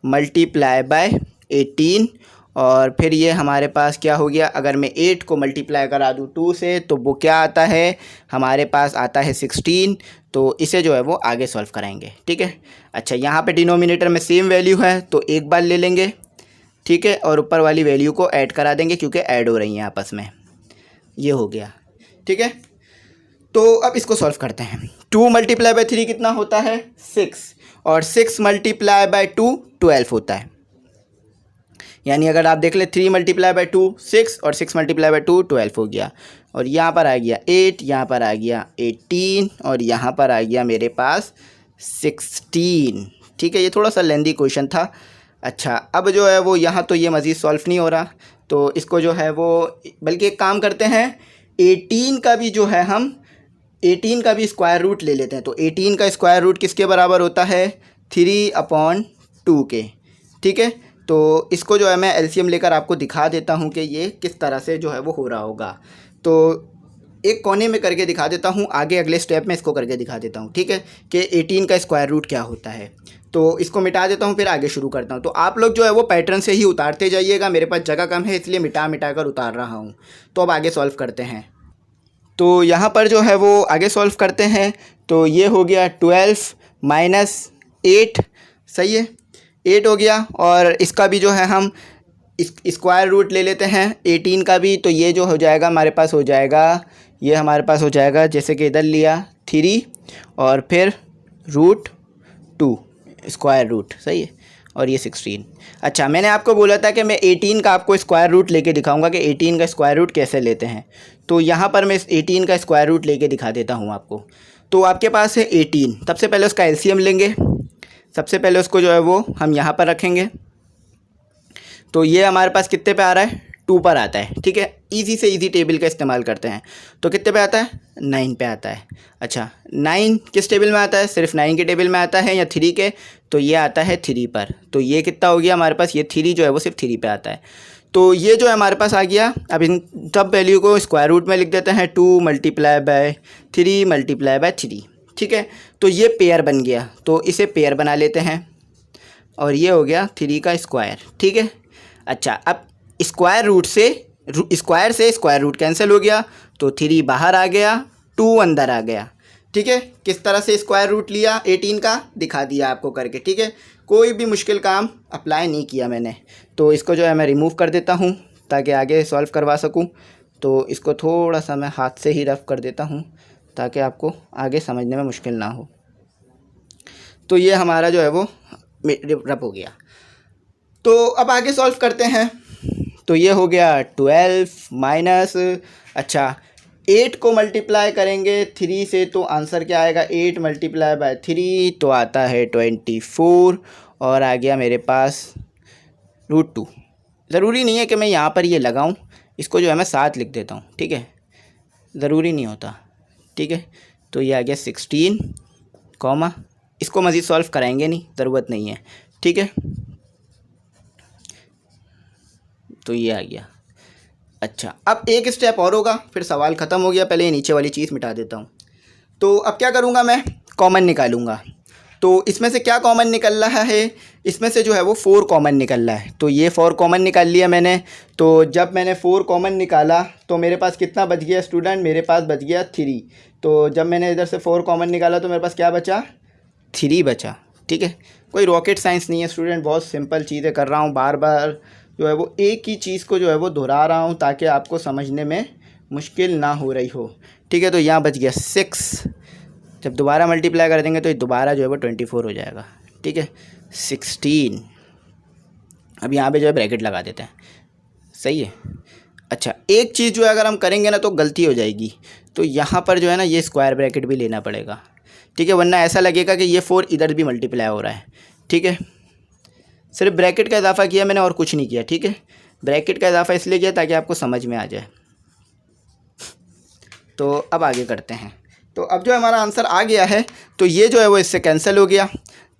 मल्टीप्लाई बाय 18, और फिर ये हमारे पास क्या हो गया, अगर मैं 8 को मल्टीप्लाई करा दूँ 2 से तो वो क्या आता है, हमारे पास आता है 16। तो इसे जो है वो आगे सॉल्व कराएंगे, ठीक है। अच्छा, यहाँ पे डिनोमिनेटर में सेम वैल्यू है तो एक बार ले लेंगे, ठीक है, और ऊपर वाली वैल्यू को ऐड करा देंगे क्योंकि ऐड हो रही हैं आपस में। ये हो गया, ठीक है। तो अब इसको सॉल्व करते हैं। 2 मल्टीप्लाई बाय 3 कितना होता है? 6, और 6 मल्टीप्लाई बाय 2 12 होता है। यानी अगर आप देख ले 3 मल्टीप्लाई बाय 2 6, और 6 मल्टीप्लाई बाय 2 12 हो गया। और यहाँ पर आ गया 8, यहाँ पर आ गया 18, और यहाँ पर आ गया मेरे पास 16, ठीक है। ये थोड़ा सा लेंदी क्वेश्चन था। अच्छा, अब जो है वो यहाँ तो ये मज़ीद सॉल्व नहीं हो रहा, तो इसको जो है वो बल्कि एक काम करते हैं, 18 का भी जो है हम 18 का भी स्क्वायर रूट ले लेते हैं। तो 18 का स्क्वायर रूट किसके बराबर होता है? 3/2 के, ठीक है। तो इसको जो है मैं एलसीएम लेकर आपको दिखा देता हूँ कि ये किस तरह से जो है वो हो रहा होगा। तो एक कोने में करके दिखा देता हूँ, आगे अगले स्टेप में इसको करके दिखा देता हूँ, ठीक है, कि 18 का स्क्वायर रूट क्या होता है। तो इसको मिटा देता हूँ, फिर आगे शुरू करता हूँ। तो आप लोग जो है वो पैटर्न से ही उतारते जाइएगा, मेरे पास जगह कम है इसलिए मिटा मिटा कर उतार रहा हूँ। तो अब आगे सॉल्व करते हैं। तो यहाँ पर जो है वो आगे सॉल्व करते हैं। तो ये हो गया 12 माइनस 8, सही है, 8 हो गया। और इसका भी जो है हम स्क्वायर रूट ले लेते हैं 18 का भी। तो ये जो हो जाएगा हमारे पास हो जाएगा, ये हमारे पास हो जाएगा जैसे कि इधर लिया 3 और फिर √2 स्क्वायर रूट, सही है, और ये 16। अच्छा, मैंने आपको बोला था कि मैं 18 का आपको स्क्वायर रूट लेके दिखाऊंगा कि 18 का स्क्वायर रूट कैसे लेते हैं। तो यहाँ पर मैं 18 का स्क्वायर रूट लेके दिखा देता हूँ आपको। तो आपके पास है 18, सबसे पहले उसका एलसीएम लेंगे। सबसे पहले उसको जो है वो हम यहाँ पर रखेंगे। तो ये हमारे पास कितने पे आ रहा है? 2 पर आता है, ठीक है। इजी से इजी टेबल का इस्तेमाल करते हैं। तो कितने पे आता है? 9 पे आता है। अच्छा, 9 किस टेबल में आता है? सिर्फ 9 के टेबल में आता है या 3 के? तो ये आता है 3 पर। तो ये कितना हो गया हमारे पास? ये 3 जो है वो सिर्फ 3 पे आता है। तो ये जो है हमारे पास आ गया। अब इन सब वैल्यू को स्क्वायर रूट में लिख देते हैं, 2 मल्टीप्लाई बाय 3 मल्टीप्लाई बाय 3, ठीक है। तो ये पेयर बन गया, तो इसे पेयर बना लेते हैं, और ये हो गया 3 का स्क्वायर, ठीक है। अच्छा, अब स्क्वायर रूट से स्क्वायर रूट कैंसिल हो गया, तो 3 बाहर आ गया, 2 अंदर आ गया, ठीक है। किस तरह से स्क्वायर रूट लिया 18 का दिखा दिया आपको करके, ठीक है। कोई भी मुश्किल काम अप्लाई नहीं किया मैंने। तो इसको जो है मैं रिमूव कर देता हूँ ताकि आगे सॉल्व करवा सकूँ। तो इसको थोड़ा सा मैं हाथ से ही रफ़ कर देता हूँ ताकि आपको आगे समझने में मुश्किल ना हो। तो ये हमारा जो है वो रब हो गया। तो अब आगे सॉल्व करते हैं। तो ये हो गया 12 माइनस, अच्छा 8 को मल्टीप्लाई करेंगे 3 से तो आंसर क्या आएगा, 8 मल्टीप्लाई बाय 3 तो आता है 24 और आ गया मेरे पास √2। ज़रूरी नहीं है कि मैं यहाँ पर ये लगाऊँ, इसको जो है मैं 7 लिख देता हूँ, ठीक है, ज़रूरी नहीं होता, ठीक है। तो ये आ गया 16 कॉमा, इसको मज़ीद सॉल्व कराएंगे नहीं, ज़रूरत नहीं है, ठीक है। तो ये आ गया। अच्छा अब एक स्टेप और होगा, फिर सवाल ख़त्म हो गया। पहले ये नीचे वाली चीज़ मिटा देता हूँ। तो अब क्या करूँगा, मैं कॉमन निकालूँगा। तो इसमें से क्या कॉमन निकल रहा है, इसमें से जो है वो 4 कॉमन निकल रहा है। तो ये 4 कॉमन निकाल लिया मैंने। तो जब मैंने 4 कॉमन निकाला तो मेरे पास कितना बच गया स्टूडेंट, मेरे पास बच गया 3। तो जब मैंने इधर से 4 कॉमन निकाला तो मेरे पास क्या बचा, 3 बचा, ठीक है। कोई रॉकेट साइंस नहीं है स्टूडेंट, बहुत सिंपल चीज़ें कर रहा हूँ, बार बार जो है वो एक ही चीज़ को जो है वो दोहरा रहा हूँ ताकि आपको समझने में मुश्किल ना हो रही हो, ठीक है। तो यहाँ बच गया 6, जब दोबारा मल्टीप्लाई कर देंगे तो ये दोबारा जो है वो 24 हो जाएगा, ठीक है, 16। अब यहाँ पे जो है ब्रैकेट लगा देते हैं, सही है। अच्छा एक चीज़ जो है अगर हम करेंगे ना तो गलती हो जाएगी, तो यहाँ पर जो है ना ये स्क्वायर ब्रैकेट भी लेना पड़ेगा, ठीक है, वरना ऐसा लगेगा कि ये 4 इधर भी मल्टीप्लाई हो रहा है, ठीक है। सिर्फ ब्रैकेट का इजाफा किया मैंने और कुछ नहीं किया, ठीक है। ब्रैकेट का इजाफा इसलिए किया ताकि आपको समझ में आ जाए। तो अब आगे करते हैं। तो अब जो हमारा आंसर आ गया है, तो ये जो है वो इससे कैंसिल हो गया।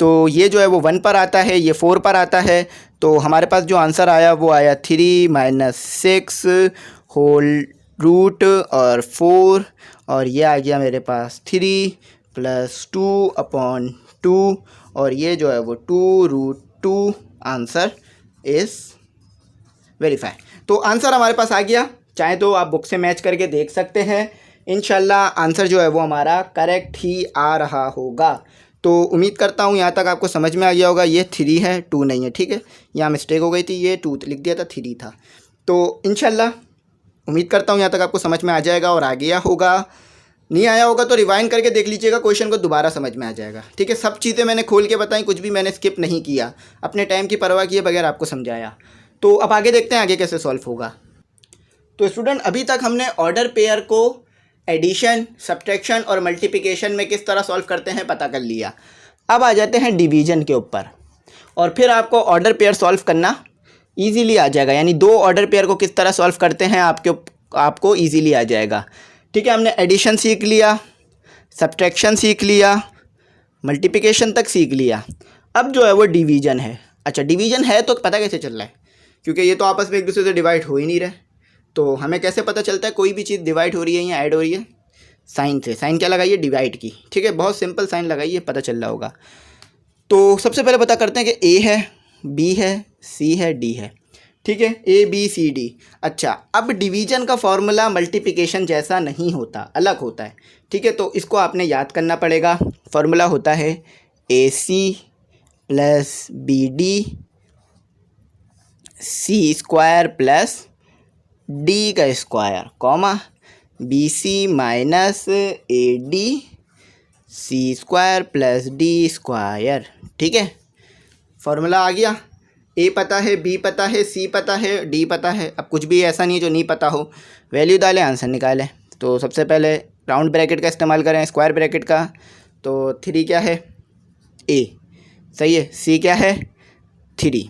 तो ये जो है वो 1 पर आता है, ये 4 पर आता है। तो हमारे पास जो आंसर आया वो आया 3 - 6 होल रूट और 4, और ये आ गया मेरे पास 3 + 2/2, और ये जो है वो 2√2। Answer is verify. तो आंसर हमारे पास आ गया, चाहे तो आप बुक से मैच करके देख सकते हैं। इंशाल्लाह आंसर जो है वो हमारा करेक्ट ही आ रहा होगा। तो उम्मीद करता हूँ यहाँ तक आपको समझ में आ गया होगा। ये 3 है, 2 नहीं है, ठीक है, यहाँ मिस्टेक हो गई थी, ये 2 लिख दिया था, 3 था। तो इंशाल्लाह उम्मीद करता हूँ यहाँ तक आपको समझ में आ जाएगा और आ गया होगा। नहीं आया होगा तो रिवाइंड करके देख लीजिएगा, क्वेश्चन को दोबारा समझ में आ जाएगा, ठीक है। सब चीज़ें मैंने खोल के बताई, कुछ भी मैंने स्किप नहीं किया, अपने टाइम की परवाह किए बगैर आपको समझाया। तो अब आगे देखते हैं आगे कैसे सॉल्व होगा। तो स्टूडेंट अभी तक हमने ऑर्डर पेयर को एडिशन, सब्ट्रैक्शन और मल्टीप्लिकेशन में किस तरह सॉल्व करते हैं पता कर लिया। अब आ जाते हैं डिवीज़न के ऊपर, और फिर आपको ऑर्डर पेयर सॉल्व करना ईजीली आ जाएगा। यानी 2 ऑर्डर पेयर को किस तरह सॉल्व करते हैं आपको ईजीली आ जाएगा, ठीक है। हमने एडिशन सीख लिया, सब्ट्रैक्शन सीख लिया, मल्टीप्लिकेशन तक सीख लिया। अब जो है वो डिवीज़न है। अच्छा डिवीज़न है तो पता कैसे चल रहा है, क्योंकि ये तो आपस में एक दूसरे से डिवाइड हो ही नहीं रहे। तो हमें कैसे पता चलता है कोई भी चीज़ डिवाइड हो रही है या ऐड हो रही है? साइन से। साइन क्या लगाइए, डिवाइड की, ठीक है, बहुत सिंपल साइन लगाइए, पता चल रहा होगा। तो सबसे पहले पता करते हैं कि ए है, बी है, सी है, डी है, ठीक है, ABCD। अच्छा अब डिवीज़न का फॉर्मूला मल्टीप्लिकेशन जैसा नहीं होता, अलग होता है, ठीक है। तो इसको आपने याद करना पड़ेगा। फॉर्मूला होता है AC + BD C² + D का square, comma BC - AD C² + D², ठीक है। फॉर्मूला आ गया। ए पता है, बी पता है, सी पता है, डी पता है। अब कुछ भी ऐसा नहीं है जो नहीं पता हो, वैल्यू डालें, आंसर निकालें। तो सबसे पहले राउंड ब्रैकेट का इस्तेमाल करें, स्क्वायर ब्रैकेट का। तो 3 क्या है, ए, सही है। सी क्या है, 3,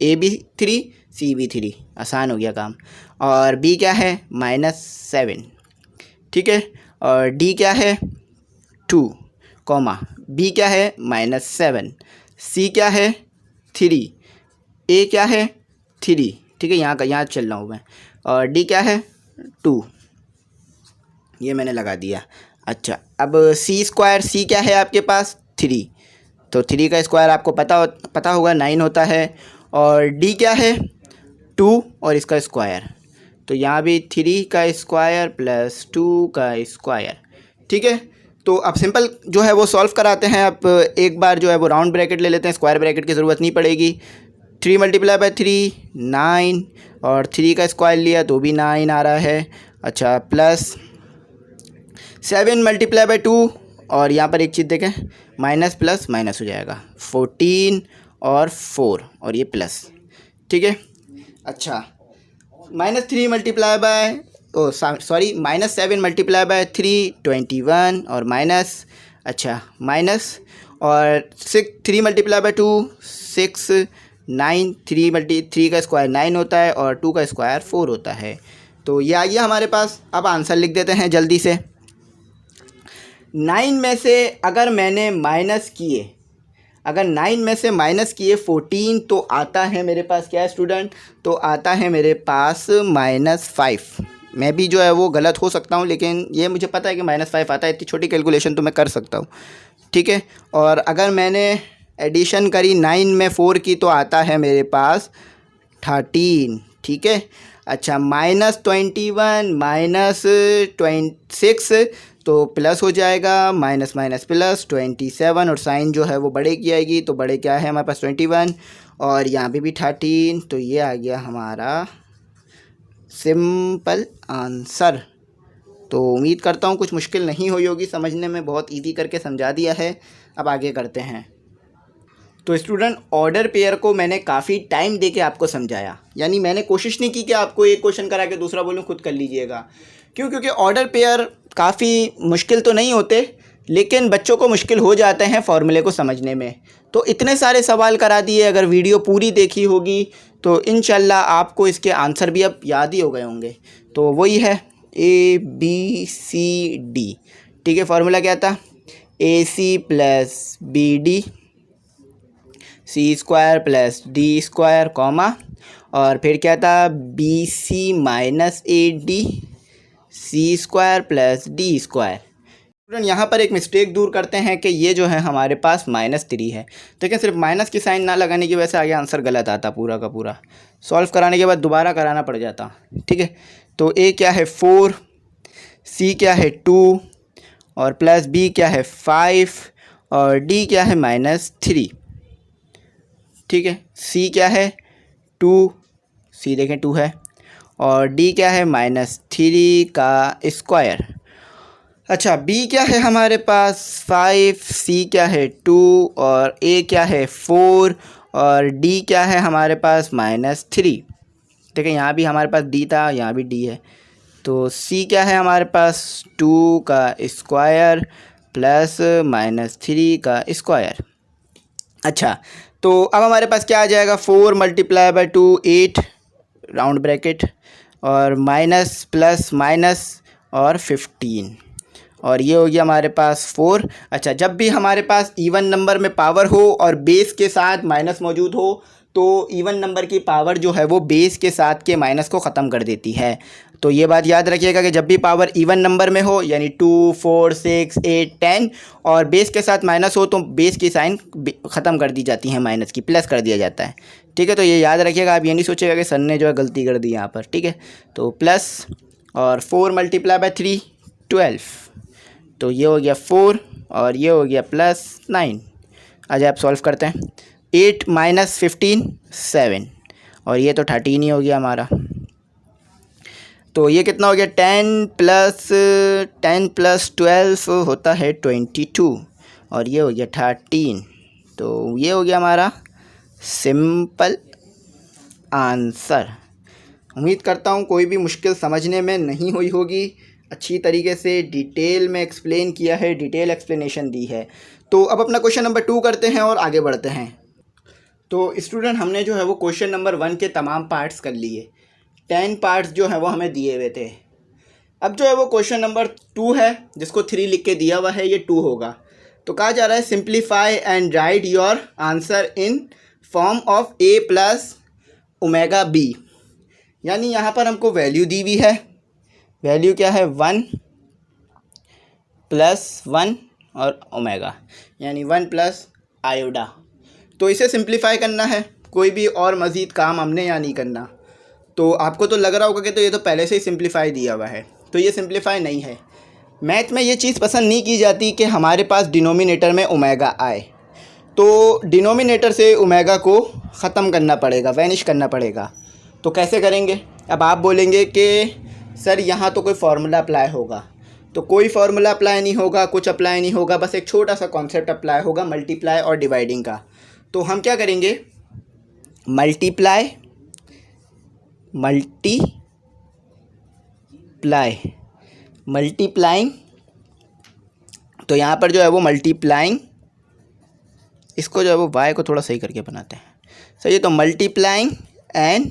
ए भी 3, सी भी 3, आसान हो गया काम। और बी क्या है, -7, ठीक है। और डी क्या है, 2, कॉमा बी क्या है, -7, सी क्या है, 3, ए क्या है, 3, ठीक है, यहाँ चल रहा हूँ मैं। और डी क्या है, 2, ये मैंने लगा दिया। अच्छा अब C², सी क्या है आपके पास, 3, तो 3 का स्क्वायर आपको पता होगा 9 होता है। और डी क्या है, 2 और इसका स्क्वायर, तो यहाँ भी 3 का स्क्वायर + 2 का स्क्वायर, ठीक है। तो अब सिंपल जो है वो सॉल्व कराते हैं। अब एक बार जो है वो राउंड ब्रैकेट ले लेते हैं, स्क्वायर ब्रैकेट की ज़रूरत नहीं पड़ेगी। 3 × 3 9, और 3 का स्क्वायर लिया तो भी 9 आ रहा है। अच्छा प्लस 7 × 2 और यहाँ पर एक चीज़ देखें, माइनस प्लस माइनस हो जाएगा, 14 और 4 और ये प्लस, ठीक है। अच्छा, -3 मल्टीप्लाई बाय -7 मल्टीप्लाई बाय 3 21 और माइनस, अच्छा माइनस, और 3 मल्टीप्लाई बाय 2 6 9, 3 का स्क्वायर 9 होता है और 2 का स्क्वायर 4 होता है। तो ये आ गया हमारे पास। अब आंसर लिख देते हैं जल्दी से। 9 में से अगर मैंने माइनस किए, अगर 9 में से माइनस किए 14, तो आता है मेरे पास क्या है स्टूडेंट, तो आता है मेरे पास -5। मैं भी जो है वो गलत हो सकता हूँ, लेकिन ये मुझे पता है कि -5 आता है, इतनी छोटी कैलकुलेशन तो मैं कर सकता हूँ, ठीक है। और अगर मैंने एडिशन करी 9 में 4 की, तो आता है मेरे पास 13, ठीक है। अच्छा, -21 -26 तो प्लस हो जाएगा, माइनस माइनस प्लस 27, और साइन जो है वो बड़े की आएगी, तो बड़े क्या है हमारे पास 21, और यहाँ पे भी 13। तो ये आ गया हमारा सिंपल आंसर। तो उम्मीद करता हूँ कुछ मुश्किल नहीं हुई होगी समझने में, बहुत इजी करके समझा दिया है। अब आगे करते हैं। तो स्टूडेंट, ऑर्डर पेयर को मैंने काफ़ी टाइम देके आपको समझाया, यानी मैंने कोशिश नहीं की कि आपको एक क्वेश्चन करा के दूसरा बोलूँ खुद कर लीजिएगा। क्यों? क्योंकि ऑर्डर पेयर काफ़ी मुश्किल तो नहीं होते, लेकिन बच्चों को मुश्किल हो जाते हैं फॉर्मूले को समझने में। तो इतने सारे सवाल करा दिए, अगर वीडियो पूरी देखी होगी तो इंशाल्लाह आपको इसके आंसर भी अब याद ही हो गए होंगे। तो वही है ABCD, ठीक है। फार्मूला क्या था? AC + BD C² + D² comma, और फिर क्या था? BC - AD C² + D²। Student, यहाँ पर एक मिस्टेक दूर करते हैं कि ये जो है हमारे पास -3 है। देखिए, सिर्फ माइनस की साइन ना लगाने की वजह से आगे आंसर गलत आता पूरा का पूरा। सॉल्व कराने के बाद दोबारा कराना पड़ जाता, ठीक है। तो A क्या है 4, C क्या है 2, और प्लस B क्या है 5, और D क्या है -3, ठीक है। C क्या है 2, C देखें 2 है, और D क्या है -3 का स्क्वायर। अच्छा, B क्या है हमारे पास 5, C क्या है 2, और A क्या है 4, और D क्या है हमारे पास -3। देखिए, यहाँ भी हमारे पास D था, यहाँ भी D है। तो C क्या है हमारे पास 2 का स्क्वायर प्लस -3 का स्क्वायर। अच्छा, तो अब हमारे पास क्या आ जाएगा? 4 मल्टीप्लाई बाय 2 8 राउंड ब्रैकेट, और माइनस प्लस माइनस और 15, और ये हो गया हमारे पास 4। अच्छा, जब भी हमारे पास इवन नंबर में पावर हो और बेस के साथ माइनस मौजूद हो, तो इवन नंबर की पावर जो है वो बेस के साथ के माइनस को ख़त्म कर देती है। तो ये बात याद रखिएगा कि जब भी पावर इवन नंबर में हो, यानी 2 4 6 8 10, और बेस के साथ माइनस हो, तो बेस की साइन ख़त्म कर दी जाती है, माइनस की प्लस कर दिया जाता है, ठीक है। तो ये याद रखिएगा, आप ये नहीं सोचिएगा कि सर ने जो है गलती कर दी यहाँ पर, ठीक है। तो प्लस, और 4 मल्टीप्लाई बाय 3 12, तो ये हो गया 4, और ये हो गया +9। आज आप सॉल्व करते हैं। 8 - 15 7, और ये तो 13 ही हो गया हमारा। तो ये कितना हो गया? 10 + 12 होता है 22, और ये हो गया 13। तो ये हो गया हमारा सिंपल आंसर। उम्मीद करता हूँ कोई भी मुश्किल समझने में नहीं हुई होगी। अच्छी तरीके से डिटेल में एक्सप्लेन किया है, डिटेल एक्सप्लेनेशन दी है। तो अब अपना क्वेश्चन नंबर 2 करते हैं और आगे बढ़ते हैं। तो स्टूडेंट, हमने जो है वो क्वेश्चन नंबर 1 के तमाम पार्ट्स कर लिए। 10 पार्ट्स जो हैं वो हमें दिए हुए थे। अब जो है वो क्वेश्चन नंबर 2 है, जिसको 3 लिख के दिया हुआ है, ये 2 होगा। तो कहा जा रहा है simplify and right your answer in form of A + ω/B। यानी यहाँ पर हमको वैल्यू दी हुई है। वैल्यू क्या है? 1 + 1 और ओमेगा, यानी 1 + आयोडा। तो इसे सिंप्लीफाई करना है, कोई भी और मज़ीद काम हमने यहाँ नहीं करना। तो आपको तो लग रहा होगा कि तो ये तो पहले से ही सिंप्लीफाई दिया हुआ है, तो ये सिंप्लीफाई नहीं है। मैथ में ये चीज़ पसंद नहीं की जाती कि हमारे पास डिनोमिनेटर में ओमेगा आए, तो डिनोमिनेटर से ओमेगा को ख़त्म करना पड़ेगा, वैनिश करना पड़ेगा। तो कैसे करेंगे? अब आप बोलेंगे कि सर यहाँ तो कोई फार्मूला अप्लाई होगा, तो कोई फार्मूला अप्लाई नहीं होगा, कुछ अप्लाई नहीं होगा, बस एक छोटा सा कॉन्सेप्ट अप्लाई होगा मल्टीप्लाई और डिवाइडिंग का। तो हम क्या करेंगे, मल्टीप्लाई मल्टीप्लाइंग, तो यहाँ पर जो है वो मल्टीप्लाइंग, इसको जो है वो y को थोड़ा सही करके बनाते हैं, सही है। तो मल्टीप्लाइंग एंड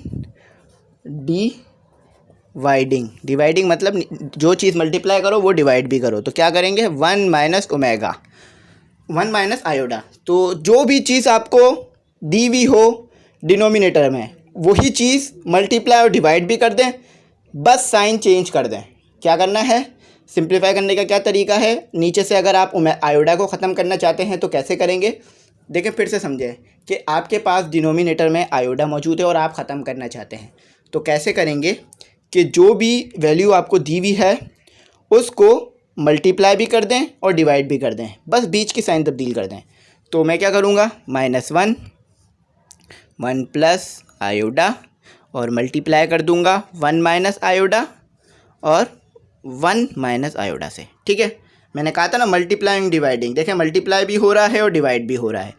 डिवाइडिंग मतलब जो चीज़ मल्टीप्लाई करो वो डिवाइड भी करो। तो क्या करेंगे, 1 माइनस ओमेगा, 1 माइनस आयोडा। तो जो भी चीज़ आपको दी हुई हो डिनोमिनेटर में, वही चीज़ मल्टीप्लाई और डिवाइड भी कर दें, बस साइन चेंज कर दें। क्या करना है, सिंप्लीफाई करने का क्या तरीका है, नीचे से अगर आप आयोडा को ख़त्म करना चाहते हैं तो कैसे करेंगे, देखें फिर से समझें कि आपके पास डिनोमिनेटर में आयोडा मौजूद है और आप ख़त्म करना चाहते हैं। तो कैसे करेंगे कि जो भी वैल्यू आपको दी हुई है उसको मल्टीप्लाई भी कर दें और डिवाइड भी कर दें, बस बीच की साइन तब्दील कर दें। तो मैं क्या करूँगा, -1 1 प्लस आयोडा और मल्टीप्लाई कर दूँगा 1 माइनस आयोडा और 1 माइनस आयोडा से, ठीक है। मैंने कहा था ना मल्टीप्लाइंग डिवाइडिंग, देखें मल्टीप्लाई भी हो रहा है और डिवाइड भी हो रहा है।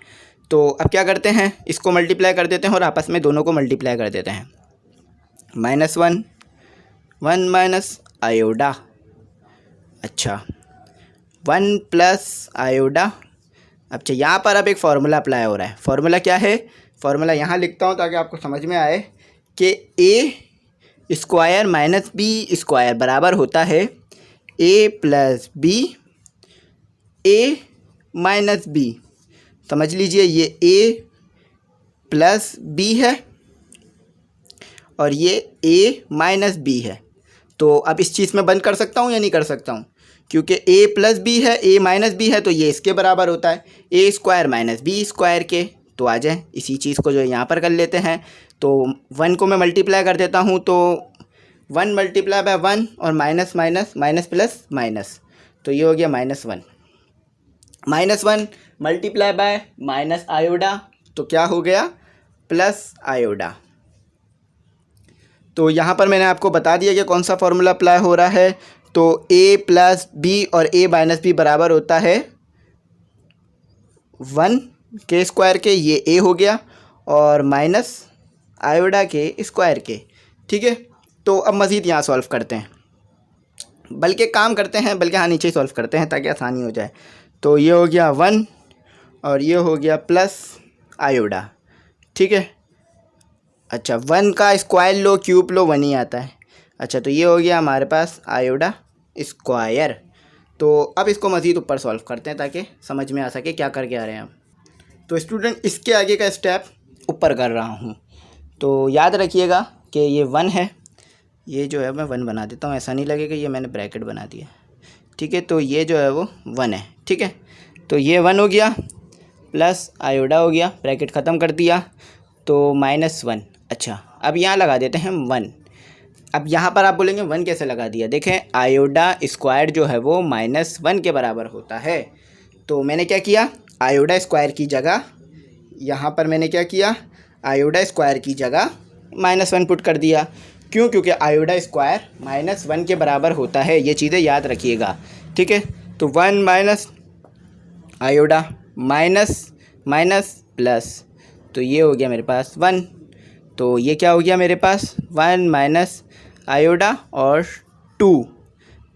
तो अब क्या करते हैं, इसको मल्टीप्लाई कर देते हैं और आपस में दोनों को मल्टीप्लाई कर देते हैं। -1 1 माइनस आयोडा, अच्छा 1 प्लस आयोडा। अच्छा यहाँ पर अब एक फार्मूला अप्लाई हो रहा है। फार्मूला क्या है, फार्मूला यहाँ लिखता हूँ ताकि आपको समझ में आए कि a square minus B square बराबर होता है a plus b a minus b. समझ लीजिए ये a प्लस बी है और ये a माइनस बी है। तो अब इस चीज़ में बंद कर सकता हूँ या नहीं कर सकता हूँ, क्योंकि a प्लस बी है, a माइनस बी है, तो ये इसके बराबर होता है a square minus B square के। तो आ जाए इसी चीज़ को जो यहाँ पर कर लेते हैं। तो 1 को मैं मल्टीप्लाई कर देता हूँ, तो 1 मल्टीप्लाई बाय 1 और minus minus minus plus minus, तो ये हो गया -1 -1 मल्टीप्लाई बाय माइनस आयोडा, तो क्या हो गया, प्लस आयोडा। तो यहाँ पर मैंने आपको बता दिया कि कौन सा फार्मूला अप्लाई हो रहा है। तो a प्लस बी और a माइनस बी बराबर होता है 1 के स्क्वायर के, ये a हो गया, और माइनस आयोडा के स्क्वायर के, ठीक है। तो अब मज़ीद यहाँ सॉल्व करते हैं, बल्कि काम करते हैं, बल्कि हाँ नीचे ही सॉल्व करते हैं ताकि आसानी हो जाए। तो ये हो गया 1 और ये हो गया प्लस आयोडा, ठीक है। अच्छा 1 का स्क्वायर लो क्यूब लो 1 ही आता है। अच्छा तो ये हो गया हमारे पास आयोडा स्क्वायर। तो अब इसको मज़ीद ऊपर सॉल्व करते हैं ताकि समझ में आ सके क्या करके आ रहे हैं हम। तो स्टूडेंट इसके आगे का स्टेप ऊपर कर रहा हूँ, तो याद रखिएगा कि ये 1 है, ये जो है मैं 1 बना देता हूँ, ऐसा नहीं लगेगा ये मैंने ब्रैकेट बना दिया, ठीक है। तो ये जो है वो 1 है, ठीक है। तो ये 1 हो गया, प्लस आयोडा हो गया, ब्रैकेट ख़त्म कर दिया, तो -1। अच्छा अब यहाँ लगा देते हैं 1। अब यहाँ पर आप बोलेंगे 1 कैसे लगा दिया, देखें आयोडा स्क्वायर जो है वो -1 के बराबर होता है। तो मैंने क्या किया, आयोडा स्क्वायर की जगह यहाँ पर मैंने क्या किया, आयोडा स्क्वायर की जगह -1 पुट कर दिया। क्यों, क्योंकि आयोडा स्क्वायर -1 के बराबर होता है, ये चीज़ें याद रखिएगा, ठीक है। तो 1 माइनस आयोडा माइनस माइनस प्लस, तो ये हो गया मेरे पास 1। तो ये क्या हो गया मेरे पास 1 माइनस आयोडा और 2,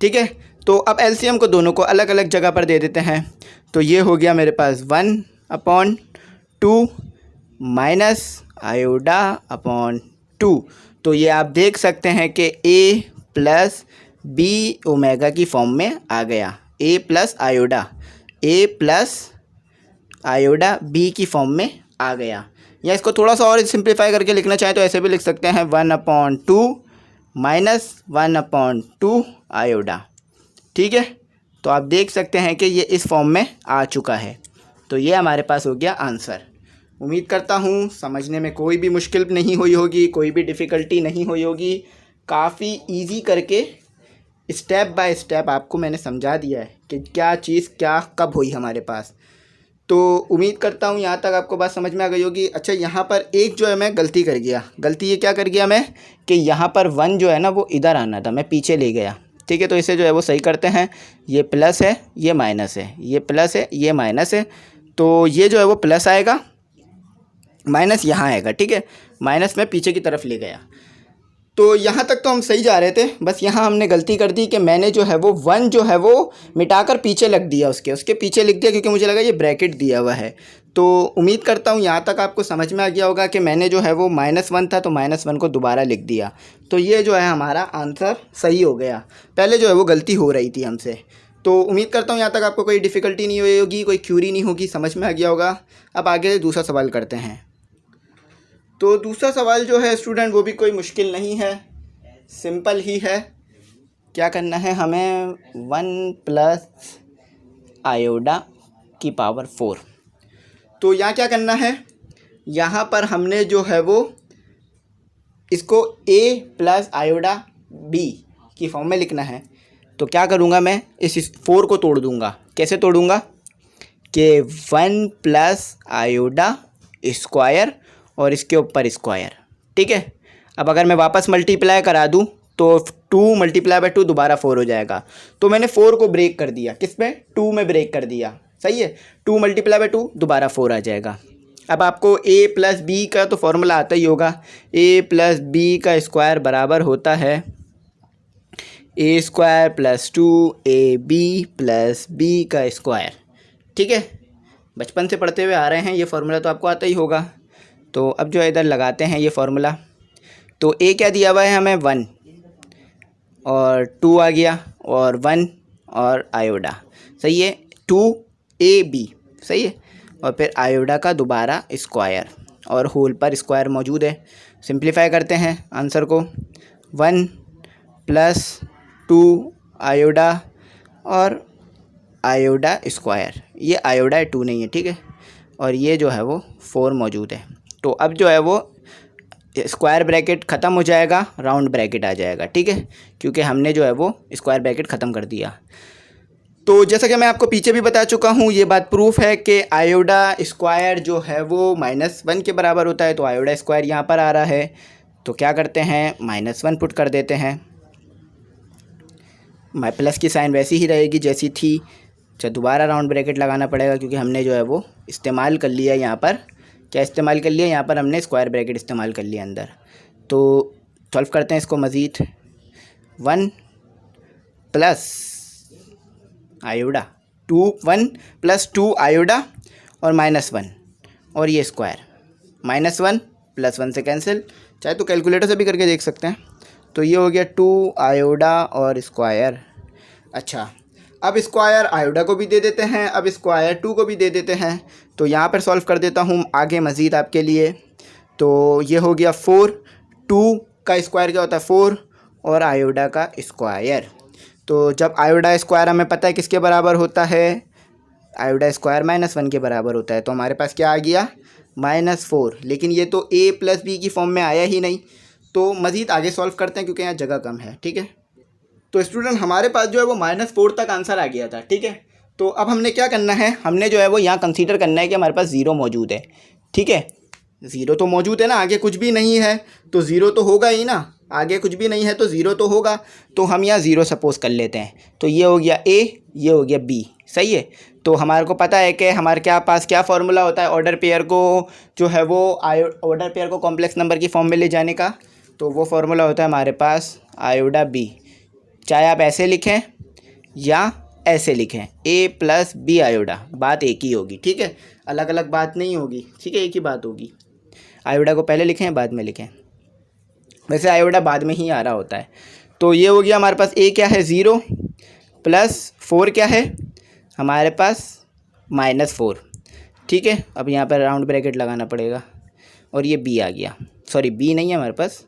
ठीक है। तो अब एलसीएम को दोनों को अलग अलग जगह पर दे देते हैं। तो ये हो गया मेरे पास 1/2 माइनस आयोडा अपॉन 2। तो ये आप देख सकते हैं कि a प्लस बी ओमेगा की फॉर्म में आ गया, a प्लस आयोडा b की फॉर्म में आ गया। या इसको थोड़ा सा और सिंप्लीफाई करके लिखना चाहें तो ऐसे भी लिख सकते हैं 1/2 माइनस 1/2 आयोडा, ठीक है। तो आप देख सकते हैं कि ये इस फॉर्म में आ चुका है। तो ये हमारे पास हो गया आंसर। उम्मीद करता हूँ समझने में कोई भी मुश्किल नहीं हुई होगी, कोई भी डिफ़िकल्टी नहीं हुई होगी। काफ़ी इजी करके स्टेप बाय स्टेप आपको मैंने समझा दिया है कि क्या चीज़ क्या कब हुई हमारे पास। तो उम्मीद करता हूँ यहाँ तक आपको बात समझ में आ गई होगी। अच्छा यहाँ पर एक जो है मैं गलती कर गया, गलती ये क्या कर गया मैं कि यहाँ पर 1 जो है ना वो इधर आना था, मैं पीछे ले गया। ठीक है। तो इसे जो है वो सही करते हैं, ये प्लस है ये माइनस है, ये प्लस है ये माइनस है, तो ये जो है वो प्लस आएगा, माइनस यहाँ आएगा, ठीक है। माइनस मैं पीछे की तरफ ले गया, तो यहाँ तक तो हम सही जा रहे थे। बस यहाँ हमने गलती कर दी कि मैंने जो है वो 1 जो है वो मिटाकर पीछे लग दिया, उसके पीछे लिख दिया, क्योंकि मुझे लगा ये ब्रैकेट दिया हुआ है। तो उम्मीद करता हूँ यहाँ तक आपको समझ में आ गया होगा कि मैंने जो है वो -1 था तो -1 को दोबारा लिख दिया। तो ये जो है हमारा आंसर सही हो गया। पहले जो है वो गलती हो रही थी हमसे। तो उम्मीद करता हूँ यहाँ तक आपको कोई डिफ़िकल्टी नहीं हुई होगी, कोई क्यूरी नहीं होगी, समझ में आ गया होगा। अब आगे दूसरा सवाल करते हैं। तो दूसरा सवाल जो है स्टूडेंट वो भी कोई मुश्किल नहीं है, सिंपल ही है। क्या करना है हमें, 1 प्लस आयोडा की पावर 4। तो यहाँ क्या करना है, यहाँ पर हमने जो है वो इसको a प्लस आयोडा b की फॉर्म में लिखना है। तो क्या करूँगा, मैं इस 4 को तोड़ दूँगा। कैसे तोड़ूँगा कि 1 प्लस आयोडा स्क्वायर और इसके ऊपर स्क्वायर, ठीक है। अब अगर मैं वापस मल्टीप्लाई करा दूँ तो 2 × 2 दोबारा 4 हो जाएगा। तो मैंने 4 को ब्रेक कर दिया, किस में, 2 में ब्रेक कर दिया, सही है। 2 × 2 दोबारा 4 आ जाएगा। अब आपको a प्लस बी का तो फॉर्मूला आता ही होगा, a प्लस बी का स्क्वायर बराबर होता है a square plus 2ab plus b का स्क्वायर, ठीक है। बचपन से पढ़ते हुए आ रहे हैं, ये फार्मूला तो आपको आता ही होगा। तो अब जो इधर लगाते हैं ये फार्मूला, तो a क्या दिया हुआ है हमें, 1 और 2 आ गया और 1 और आयोडा, सही है, 2ab, सही है। और फिर आयोडा का दोबारा स्क्वायर और होल पर स्क्वायर मौजूद है। सिंप्लीफाई करते हैं आंसर को, 1 प्लस 2 आयोडा और आयोडा स्क्वायर, ये आयोडा है 2 नहीं है, ठीक है। और ये जो है वो 4 मौजूद है। तो अब जो है वो स्क्वायर ब्रैकेट ख़त्म हो जाएगा, राउंड ब्रैकेट आ जाएगा, ठीक है, क्योंकि हमने जो है वो स्क्वायर ब्रैकेट ख़त्म कर दिया। तो जैसा कि मैं आपको पीछे भी बता चुका हूँ, ये बात प्रूफ है कि आयोडा स्क्वायर जो है वो -1 के बराबर होता है। तो आयोडा स्क्वायर यहाँ पर आ रहा है, तो क्या करते हैं, -1 पुट कर देते हैं। प्लस की साइन वैसी ही रहेगी जैसी थी। अच्छा, दोबारा राउंड ब्रैकेट लगाना पड़ेगा क्योंकि हमने जो है वो इस्तेमाल कर लिया यहाँ पर, क्या इस्तेमाल कर लिया, यहाँ पर हमने स्क्वायर ब्रैकेट इस्तेमाल कर लिया अंदर। तो सॉल्व करते हैं इसको मज़ीद, 1 प्लस आयोडा 1 प्लस 2 आयोडा और -1 और ये स्क्वायर, -1 प्लस 1 से कैंसिल, चाहे तो कैलकुलेटर से भी करके देख सकते हैं। तो ये हो गया 2 आयोडा और स्क्वायर। अच्छा, अब स्क्वायर आयोडा को भी दे देते हैं, अब स्क्वायर 2 को भी दे देते हैं। तो यहाँ पर सॉल्व कर देता हूँ आगे मज़ीद आपके लिए। तो ये हो गया 4, 2 का स्क्वायर क्या होता है 4 और आयोडा का स्क्वायर। तो जब आयोडा स्क्वायर हमें पता है किसके बराबर होता है, आयोडा स्क्वायर -1 के बराबर होता है। तो हमारे पास क्या आ गया, -4। लेकिन ये तो a प्लस बी की फॉर्म में आया ही नहीं। तो मज़ीद आगे सॉल्व करते हैं क्योंकि यहाँ जगह कम है, ठीक है। तो स्टूडेंट हमारे पास जो है वो -4 तक आंसर आ गया था, ठीक है। तो अब हमने क्या करना है, हमने जो है वो यहाँ कंसीडर करना है कि हमारे पास 0 मौजूद है, ठीक है। 0 तो मौजूद है ना, आगे कुछ भी नहीं है तो 0 तो होगा ही ना, आगे कुछ भी नहीं है तो 0 तो होगा। तो हम यहाँ 0 सपोज़ कर लेते हैं। तो ये हो गया a, ये हो गया b, सही है। तो हमारे को पता है कि हमारे पास क्या फार्मूला होता है ऑर्डर पेयर को जो है वो ऑर्डर पेयर को कॉम्प्लेक्स नंबर की फॉर्म में ले जाने का। तो वो फार्मूला होता है हमारे पास आयोडा b, चाहे आप ऐसे लिखें या ऐसे लिखें, a प्लस b आयोडा, बात एक ही होगी, ठीक है, अलग अलग बात नहीं होगी, ठीक है, एक ही बात होगी। आयोडा को पहले लिखें बाद में लिखें, वैसे आयोडा बाद में ही आ रहा होता है। तो ये हो गया हमारे पास a क्या है 0 प्लस 4 क्या है हमारे पास -4, ठीक है। अब यहाँ पर राउंड ब्रैकेट लगाना पड़ेगा और ये b आ गया, सॉरी b नहीं है हमारे पास,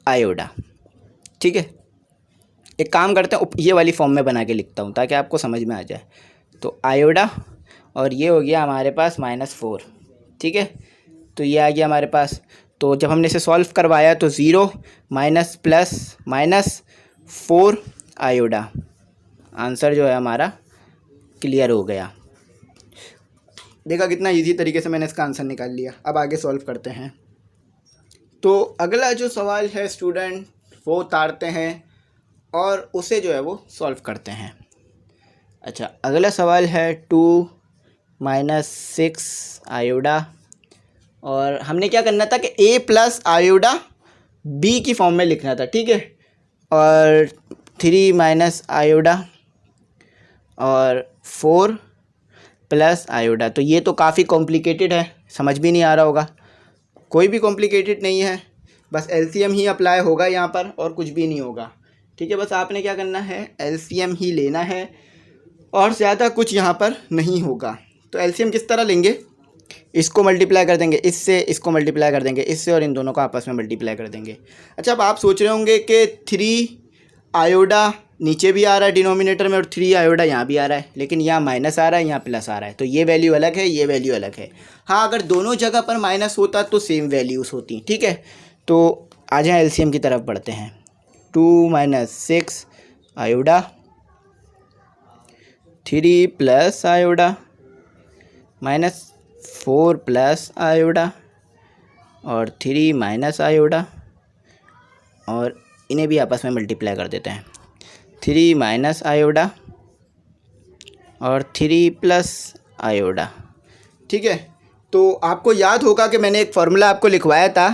आयोडा, ठीक है। एक काम करते हैं, ये वाली फॉर्म में बना के लिखता हूँ ताकि आपको समझ में आ जाए। तो आयोडा और ये हो गया हमारे पास -4, ठीक है। तो ये आ गया हमारे पास। तो जब हमने इसे सॉल्व करवाया तो 0 माइनस प्लस -4 आयोडा, आंसर जो है हमारा क्लियर हो गया। देखा कितना इजी तरीके से मैंने इसका आंसर निकाल लिया। अब आगे सॉल्व करते हैं। तो अगला जो सवाल है स्टूडेंट वो उतारते हैं और उसे जो है वो सॉल्व करते हैं। अच्छा, अगला सवाल है 2 माइनस 6 आयोडा, और हमने क्या करना था कि a प्लस आयोडा b की फॉर्म में लिखना था, ठीक है। और 3 माइनस आयोडा और 4 प्लस आयोडा, तो ये तो काफ़ी कॉम्प्लिकेटेड है, समझ भी नहीं आ रहा होगा। कोई भी कॉम्प्लिकेटेड नहीं है, बस एलसीएम ही अप्लाई होगा यहाँ पर और कुछ भी नहीं होगा, ठीक है। बस आपने क्या करना है, एलसीएम ही लेना है और ज़्यादा कुछ यहाँ पर नहीं होगा। तो एलसीएम किस तरह लेंगे, इसको मल्टीप्लाई कर देंगे इससे, इसको मल्टीप्लाई कर देंगे इससे, और इन दोनों को आपस में मल्टीप्लाई कर देंगे। अच्छा, अब आप सोच रहे होंगे कि 3 आयोडा नीचे भी आ रहा है डिनोमिनेटर में और 3 आयोडा यहाँ भी आ रहा है, लेकिन यहाँ माइनस आ रहा है, यहाँ प्लस आ रहा है, तो ये वैल्यू अलग है, ये वैल्यू अलग है। हाँ, अगर दोनों जगह पर माइनस होता तो सेम वैल्यूज़ होती, ठीक है। तो आ जाए एलसीएम की तरफ बढ़ते हैं। 2 माइनस 6 आयोडा, 3 प्लस आयोडा माइनस 4 प्लस आयोडा और 3 माइनस आयोडा, और इन्हें भी आपस में मल्टीप्लाई कर देते हैं। 3 माइनस आयोडा और 3 प्लस आयोडा, ठीक है। तो आपको याद होगा कि मैंने एक फार्मूला आपको लिखवाया था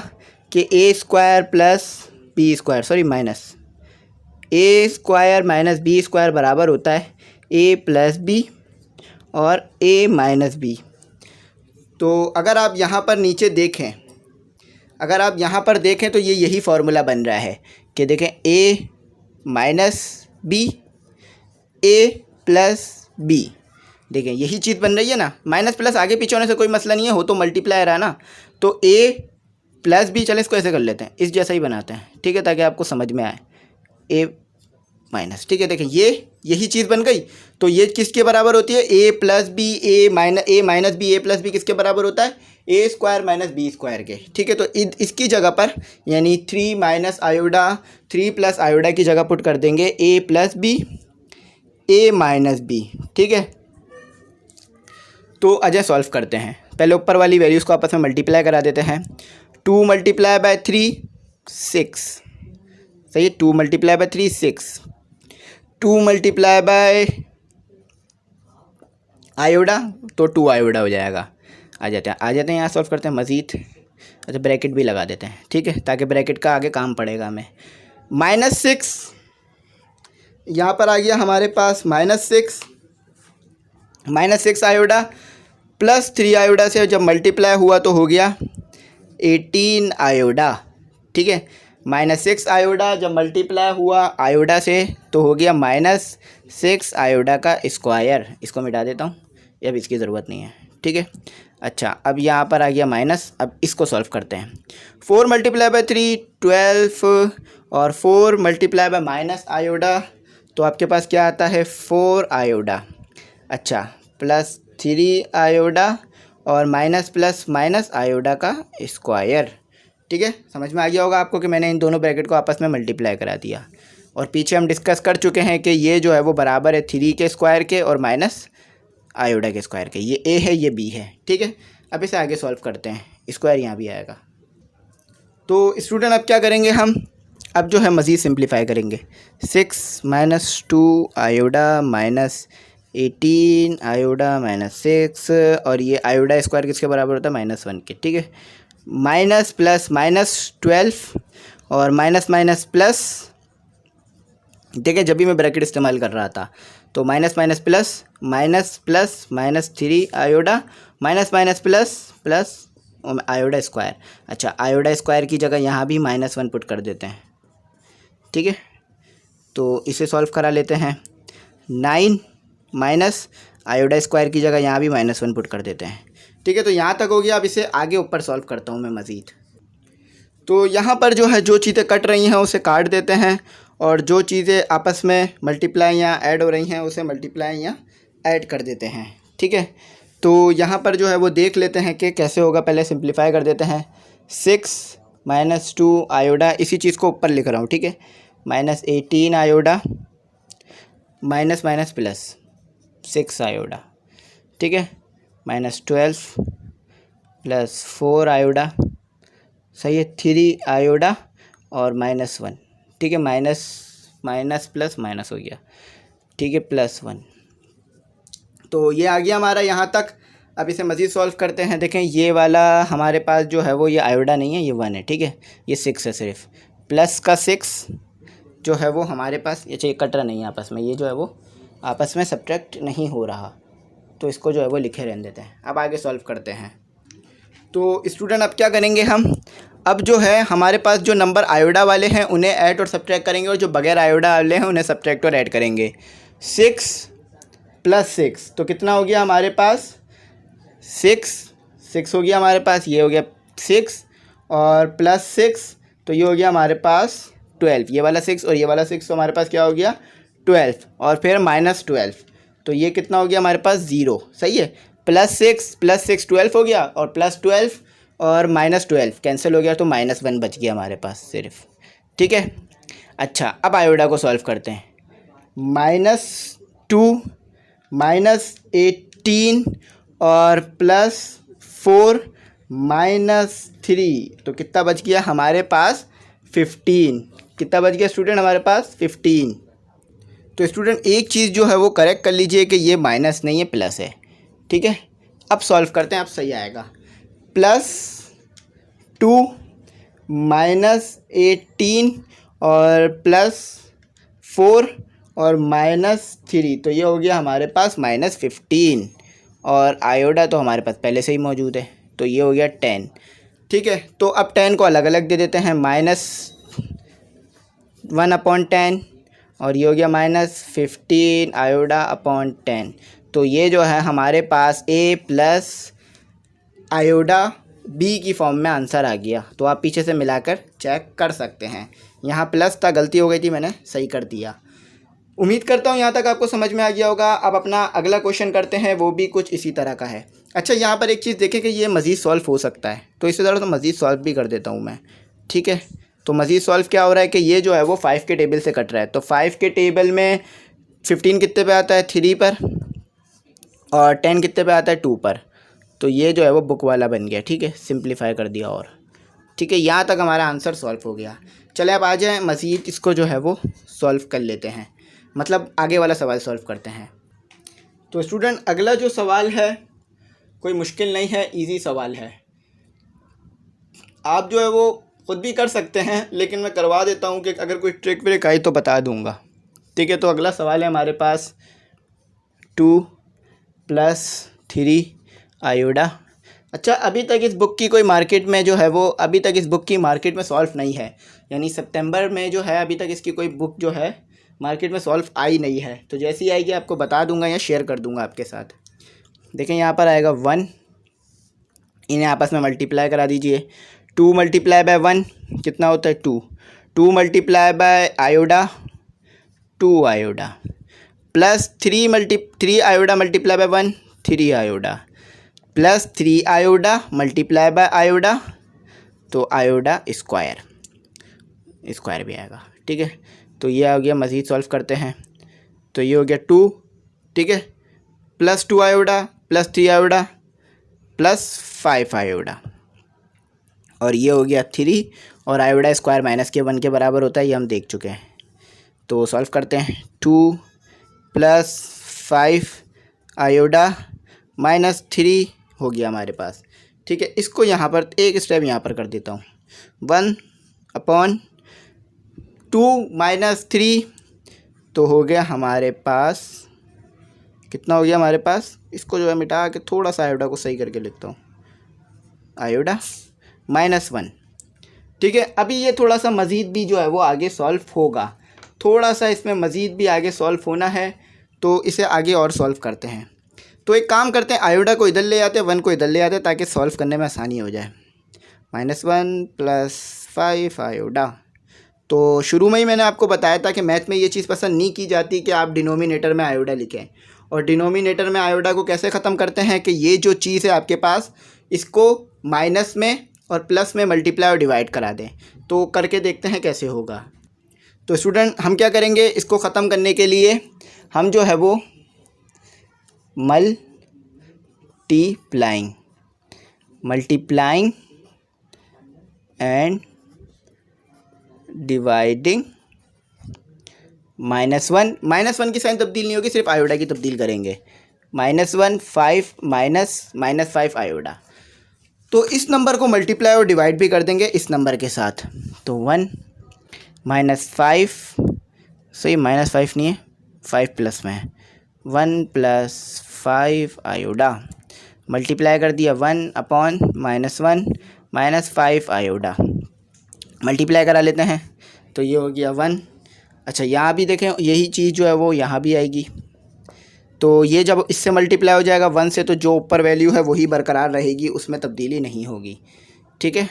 कि A square plus B square, sorry minus A square minus B square बराबर होता है ए प्लस बी और ए माइनस बी। तो अगर आप यहाँ पर नीचे देखें, अगर आप यहाँ पर देखें तो ये यही फार्मूला बन रहा है कि देखें ए माइनस बी, ए प्लस बी, देखें यही चीज़ बन रही है ना। माइनस प्लस आगे पीछे होने से कोई मसला नहीं है, हो तो मल्टीप्लाई रहा ना। तो ए प्लस बी, चले इसको ऐसे कर लेते हैं, इस जैसा ही बनाते हैं, ठीक है, ताकि आपको समझ में आए। ए माइनस, ठीक है, देखें ये यही चीज़ बन गई। तो ये किसके बराबर होती है, ए प्लस बी, ए माइनस बी, ए प्लस बी किसके बराबर होता है, ए स्क्वायर माइनस बी स्क्वायर के, ठीक है। तो इसकी जगह पर यानी 3 माइनस आयोडा 3 प्लस आयोडा की जगह पुट कर देंगे ए प्लस बी, ए माइनस बी, ठीक है। तो अजय सॉल्व करते हैं। पहले ऊपर वाली वैल्यूज़ को आपस में मल्टीप्लाई करा देते हैं। 2 मल्टीप्लाई बाय 3 6, सही है। 2 multiply by 3 6, 2 multiply by iota तो 2 आयोडा हो जाएगा। आ जाते हैं यहाँ सॉल्व करते हैं मज़ीद। अच्छा, ब्रैकेट भी लगा देते हैं, ठीक है, ताकि ब्रैकेट का आगे काम पड़ेगा हमें। -6 यहाँ पर आ गया हमारे पास, -6 आयोडा प्लस 3 आयोडा से जब मल्टीप्लाई हुआ तो हो गया 18 आयोडा, ठीक है। -6 आयोडा जब मल्टीप्लाई हुआ आयोडा से तो हो गया -6 आयोडा का स्क्वायर। इसको मिटा देता हूँ, ये अब इसकी ज़रूरत नहीं है, ठीक है। अच्छा, अब यहाँ पर आ गया माइनस। अब इसको सॉल्व करते हैं। 4 मल्टीप्लाई बाय 3 12 और 4 मल्टीप्लाई बाय माइनस आयोडा, तो आपके पास क्या आता है 4 आयोडा। अच्छा, प्लस 3 आयोडा और माइनस प्लस माइनस आयोडा का स्क्वायर, ठीक है। समझ में आ गया होगा आपको कि मैंने इन दोनों ब्रैकेट को आपस में मल्टीप्लाई करा दिया। और पीछे हम डिस्कस कर चुके हैं कि ये जो है वो बराबर है 3 के स्क्वायर के और माइनस आयोडा के स्क्वायर के। ये ए है, ये बी है, ठीक है। अब इसे आगे सॉल्व करते हैं, स्क्वायर यहाँ भी आएगा। तो स्टूडेंट अब क्या करेंगे हम, अब जो है मज़ीद सिंप्लीफाई करेंगे। 6 माइनस 2 आयोडा माइनस 18 आयोडा माइनस 6, और ये आयोडा स्क्वायर किसके बराबर होता है -1 के, ठीक है। माइनस प्लस माइनस 12 और माइनस माइनस प्लस, देखिए जब भी मैं ब्रैकेट इस्तेमाल कर रहा था तो minus minus plus -3 iota minus minus plus plus iota square. अच्छा, आयोडा स्क्वायर की जगह यहाँ भी -1 पुट कर देते हैं, ठीक है। तो इसे सॉल्व करा लेते हैं। 9 माइनस आयोडा स्क्वायर की जगह यहाँ भी -1 पुट कर देते हैं, ठीक है। तो यहाँ तक हो गया। अब इसे आगे ऊपर सॉल्व करता हूँ मैं मज़ीद। तो यहाँ पर जो है जो चीज़ें कट रही हैं उसे काट देते हैं, और जो चीज़ें आपस में मल्टीप्लाई या ऐड हो रही हैं उसे मल्टीप्लाई या ऐड कर देते हैं, ठीक है। तो यहाँ पर जो है वो देख लेते हैं कि कैसे होगा। पहले सिंप्लीफाई कर देते हैं। 6 माइनस 2 आयोडा, इसी चीज़ को ऊपर लिख रहा हूँ, ठीक है। -18 आयोडा माइनस माइनस प्लस 6 आयोडा, ठीक है। -12 प्लस 4 आयोडा, सही है। 3 आयोडा और -1, ठीक है। माइनस प्लस माइनस हो गया, ठीक है, +1। तो ये आ गया हमारा यहाँ तक। अब इसे मज़ीद सॉल्व करते हैं। देखें ये वाला हमारे पास जो है वो ये आयोडा नहीं है, ये 1 है, ठीक है, ये 6 है सिर्फ, प्लस का 6 जो है वो हमारे पास, ये कट रहा नहीं है आपस में, ये जो है वो आपस में सब्ट्रैक्ट नहीं हो रहा, तो इसको जो है वो लिखे रहने देते हैं। अब आगे सॉल्व करते हैं। तो स्टूडेंट अब क्या करेंगे हम, अब जो है हमारे पास जो नंबर आयोडा वाले हैं उन्हें ऐड और सब्ट्रैक्ट करेंगे, और जो बगैर आयोडा वाले हैं उन्हें सब्ट्रैक्ट और ऐड करेंगे। 6 + 6 तो कितना हो गया हमारे पास, 6 हो गया हमारे पास, ये हो गया 6 और +6 तो ये हो गया हमारे पास 12। ये वाला 6 और ये वाला 6 तो हमारे पास क्या हो गया 12, और फिर -12 तो ये कितना हो गया हमारे पास 0, सही है। +6 + 6 12 हो गया, और +12 और -12 कैंसिल हो गया, तो -1 बच गया हमारे पास सिर्फ, ठीक है। अच्छा अब आयोडा को सॉल्व करते हैं। -2 -18 और +4 -3 तो कितना बच गया हमारे पास 15। कितना बच गया स्टूडेंट हमारे पास 15। तो स्टूडेंट एक चीज़ जो है वो करेक्ट कर लीजिए कि ये माइनस नहीं है प्लस है, ठीक है। अब सॉल्व करते हैं, अब सही आएगा। +2 -18 और +4 और -3 तो ये हो गया हमारे पास -15, और आयोडा तो हमारे पास पहले से ही मौजूद है, तो ये हो गया 10, ठीक है। तो अब 10 को अलग अलग दे देते हैं, -1/10 और ये हो गया -15 आयोडा/10। तो ये जो है हमारे पास A + आयोडा B की फॉर्म में आंसर आ गया। तो आप पीछे से मिलाकर चेक कर सकते हैं। यहाँ प्लस था, गलती हो गई थी, मैंने सही कर दिया। उम्मीद करता हूँ यहाँ तक आपको समझ में आ गया होगा। अब अपना अगला क्वेश्चन करते हैं, वो भी कुछ इसी तरह का है। अच्छा यहाँ पर एक चीज़ देखें कि ये मज़ीद सॉल्व हो सकता है, तो इससे ज़रा तो मज़ीद सॉल्व भी कर देता हूँ मैं, ठीक है। तो मज़ीद सॉल्व क्या हो रहा है कि ये जो है वो 5 के टेबल से कट रहा है। तो 5 के टेबल में 15 कितने पे आता है 3 पर, और 10 कितने पे आता है 2 पर। तो ये जो है वो बुक वाला बन गया, ठीक है, सिंप्लीफाई कर दिया, और ठीक है यहाँ तक हमारा आंसर सॉल्व हो गया। चले अब आ जाएँ मज़ीद इसको जो है वो सॉल्व कर लेते हैं, मतलब आगे वाला सवाल सॉल्व करते हैं। तो स्टूडेंट अगला जो सवाल है कोई मुश्किल नहीं है, इजी सवाल है। आप जो है वो ख़ुद भी कर सकते हैं, लेकिन मैं करवा देता हूँ कि अगर कोई ट्रिक व्रिक आई तो बता दूँगा, ठीक है। तो अगला सवाल है हमारे पास 2 + 3 आयोडा। अच्छा अभी तक इस बुक की कोई मार्केट में जो है वो अभी तक इस बुक की मार्केट में सॉल्व नहीं है, यानी सितंबर में जो है अभी तक इसकी कोई बुक जो है मार्केट में सॉल्व आई नहीं है। तो जैसी आएगी आपको बता दूंगा या शेयर कर दूंगा आपके साथ। देखें यहाँ पर आएगा 1, इन्हें आपस में मल्टीप्लाई करा दीजिए। 2 × 1 कितना होता है 2, 2 × iota 2 iota, plus 3 iota multiply by 1 3 iota, plus 3 iota multiply by iota, तो आयोडा स्क्वायर भी आएगा, ठीक है। तो ये आ गया, मज़ीद सॉल्व करते हैं। तो ये हो गया 2, ठीक है, plus 2 iota plus 3 iota plus 5 iota, और ये हो गया 3, और आयोडा स्क्वायर -1 के बराबर होता है, ये हम देख चुके हैं। तो सॉल्व करते हैं। 2 + 5 आयोडा -3 हो गया हमारे पास, ठीक है। इसको यहाँ पर एक स्टेप यहाँ पर कर देता हूँ। 1/2 - 3 तो हो गया हमारे पास, कितना हो गया हमारे पास, इसको जो है मिटा के थोड़ा सा आयोडा को सही करके लिखता हूँ, आयोडा -1, ठीक है। अभी ये थोड़ा सा मज़ीद भी जो है वो आगे सॉल्व होगा, थोड़ा सा इसमें मज़ीद भी आगे सॉल्व होना है, तो इसे आगे और सॉल्व करते हैं। तो एक काम करते हैं, आयोडा को इधर ले आते हैं, 1 को इधर ले आते हैं, ताकि सॉल्व करने में आसानी हो जाए। -1 + 5 आयोडा। तो शुरू में ही मैंने आपको बताया था कि मैथ में ये चीज़ पसंद नहीं की जाती कि आप डिनोमिनेटर में आयोडा लिखें, और डिनोमिनेटर में आयोडा को कैसे ख़त्म करते हैं कि ये जो चीज़ है आपके पास, इसको माइनस में और प्लस में मल्टीप्लाई और डिवाइड करा दें। तो करके देखते हैं कैसे होगा। तो स्टूडेंट हम क्या करेंगे, इसको ख़त्म करने के लिए हम जो है वो मल्टीप्लाइंग एंड डिवाइडिंग -1 की साइन तब्दील नहीं होगी, सिर्फ आयोडा की तब्दील करेंगे। -1 5 -5 आयोडा। तो इस नंबर को मल्टीप्लाई और डिवाइड भी कर देंगे इस नंबर के साथ। तो 1 -5, सही -5 नहीं है, 5 प्लस में है, 1 + 5 आयोडा। मल्टीप्लाई कर दिया 1 अपॉन -1 -5 आयोडा। मल्टीप्लाई करा लेते हैं तो ये हो गया 1। अच्छा, यहाँ भी देखें यही चीज़ जो है वो यहाँ भी आएगी। तो ये जब इससे मल्टीप्लाई हो जाएगा 1 से, तो जो ऊपर वैल्यू है वही बरकरार रहेगी, उसमें तब्दीली नहीं होगी। ठीक है,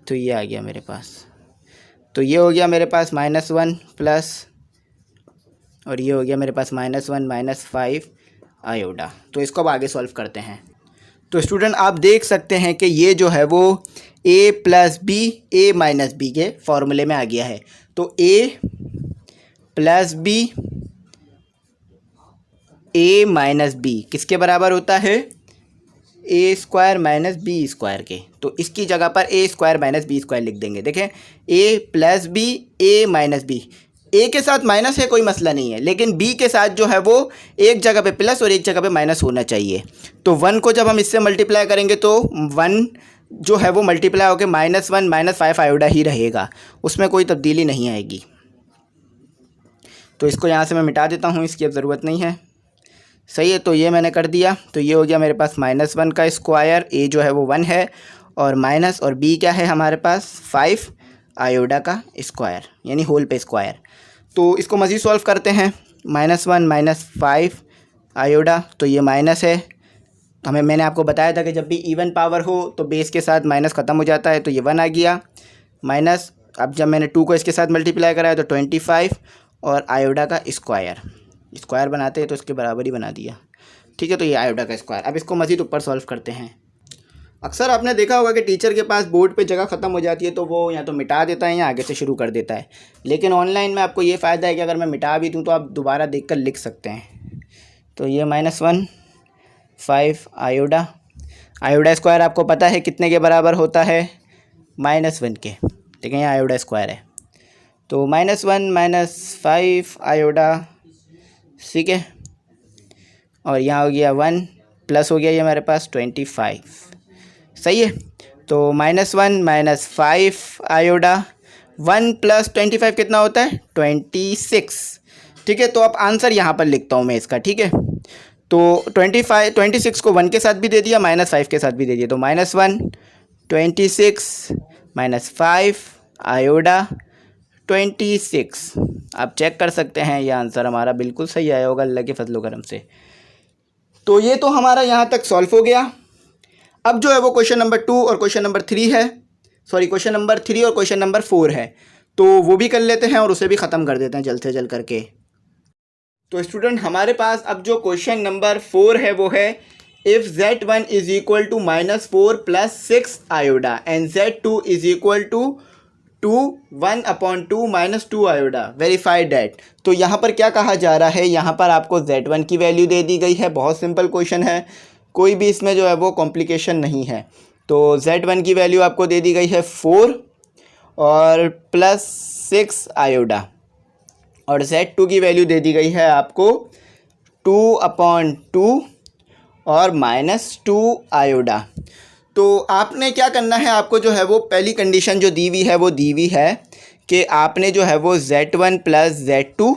तो ये आ गया मेरे पास। तो ये हो गया मेरे पास -1 प्लस, और ये हो गया मेरे पास -1 -5 आयोडा। तो इसको अब आगे सॉल्व करते हैं। तो स्टूडेंट आप देख सकते हैं कि ये जो है वो a + b a - b के फॉर्मूले में आ गया है। तो a + b a - b किसके बराबर होता है? a² - b² के। तो इसकी जगह पर a² - b² लिख देंगे। देखें, a + b a - b, a के साथ माइनस है कोई मसला नहीं है, लेकिन b के साथ जो है वो एक जगह पे प्लस और एक जगह पे माइनस होना चाहिए। तो 1 को जब हम इससे मल्टीप्लाई करेंगे तो 1 जो है वो मल्टीप्लाई होकर -1 -5 आयोडा ही रहेगा, उसमें कोई तब्दीली नहीं आएगी। तो इसको यहाँ से मैं मिटा देता हूँ, इसकी अब ज़रूरत नहीं है। सही है, तो ये मैंने कर दिया। तो ये हो गया मेरे पास -1 का स्क्वायर, a जो है वो 1 है, और माइनस और b क्या है हमारे पास 5 आयोडा का स्क्वायर, यानी होल पे स्क्वायर। तो इसको मज़ीद सॉल्व करते हैं। -1 -5 आयोडा, तो ये माइनस है। मैंने आपको बताया था कि जब भी इवन पावर हो तो बेस के साथ माइनस ख़त्म हो जाता है, तो ये 1 आ गया माइनस। अब जब मैंने 2 को इसके साथ मल्टीप्लाई कराया तो 25 और आयोडा का स्क्वायर बनाते हैं तो इसके बराबर ही बना दिया। ठीक है, तो ये आयोडा का स्क्वायर। अब इसको मज़ीद ऊपर सॉल्व करते हैं। अक्सर आपने देखा होगा कि टीचर के पास बोर्ड पे जगह ख़त्म हो जाती है तो वो या तो मिटा देता है या आगे से शुरू कर देता है, लेकिन ऑनलाइन में आपको ये फ़ायदा है कि अगर मैं मिटा भी दूँ तो आप दोबारा देखकर लिख सकते हैं। तो ये -1 5 आयोडा स्क्वायर आपको पता है कितने के बराबर होता है? -1 के। देखें यहाँ आयोडा स्क्वायर है, तो -1 -5 आयोडा, ठीक है। और यहाँ हो गया 1 प्लस हो गया ये हमारे पास 25, सही है। तो -1 -5 आयोडा, 1 + 25 कितना होता है? 26। ठीक है, तो अब आंसर यहाँ पर लिखता हूँ मैं इसका। ठीक है, तो 26 को 1 के साथ भी दे दिया, -5 के साथ भी दे दिया। तो -1 26 -5 आयोडा 26। आप चेक कर सकते हैं, ये आंसर हमारा बिल्कुल सही आया होगा अल्लाह के फजल करम से। तो ये तो हमारा यहाँ तक सॉल्व हो गया। अब जो है वो क्वेश्चन नंबर 2 और क्वेश्चन नंबर 3 है, सॉरी क्वेश्चन नंबर 3 और क्वेश्चन नंबर 4 है, तो वो भी कर लेते हैं और उसे भी ख़त्म कर देते हैं जल्द से जल्द करके। तो स्टूडेंट हमारे पास अब जो क्वेश्चन नंबर 4 है वो है, if Z1 = -4 + 6 iota and Z2 = 2 1/2 - 2 iota, verify that. तो यहाँ पर क्या कहा जा रहा है? यहाँ पर आपको Z1 की वैल्यू दे दी गई है। बहुत सिंपल क्वेश्चन है, कोई भी इसमें जो है वो कॉम्प्लिकेशन नहीं है। तो Z1 की वैल्यू आपको दे दी गई है 4 और +6 आयोडा, और Z2 की वैल्यू दे दी गई है आपको 2/2 और -2 आयोडा। तो आपने क्या करना है, आपको जो है वो पहली कंडीशन जो दी हुई है वो दी हुई है कि आपने जो है वो Z1 + Z2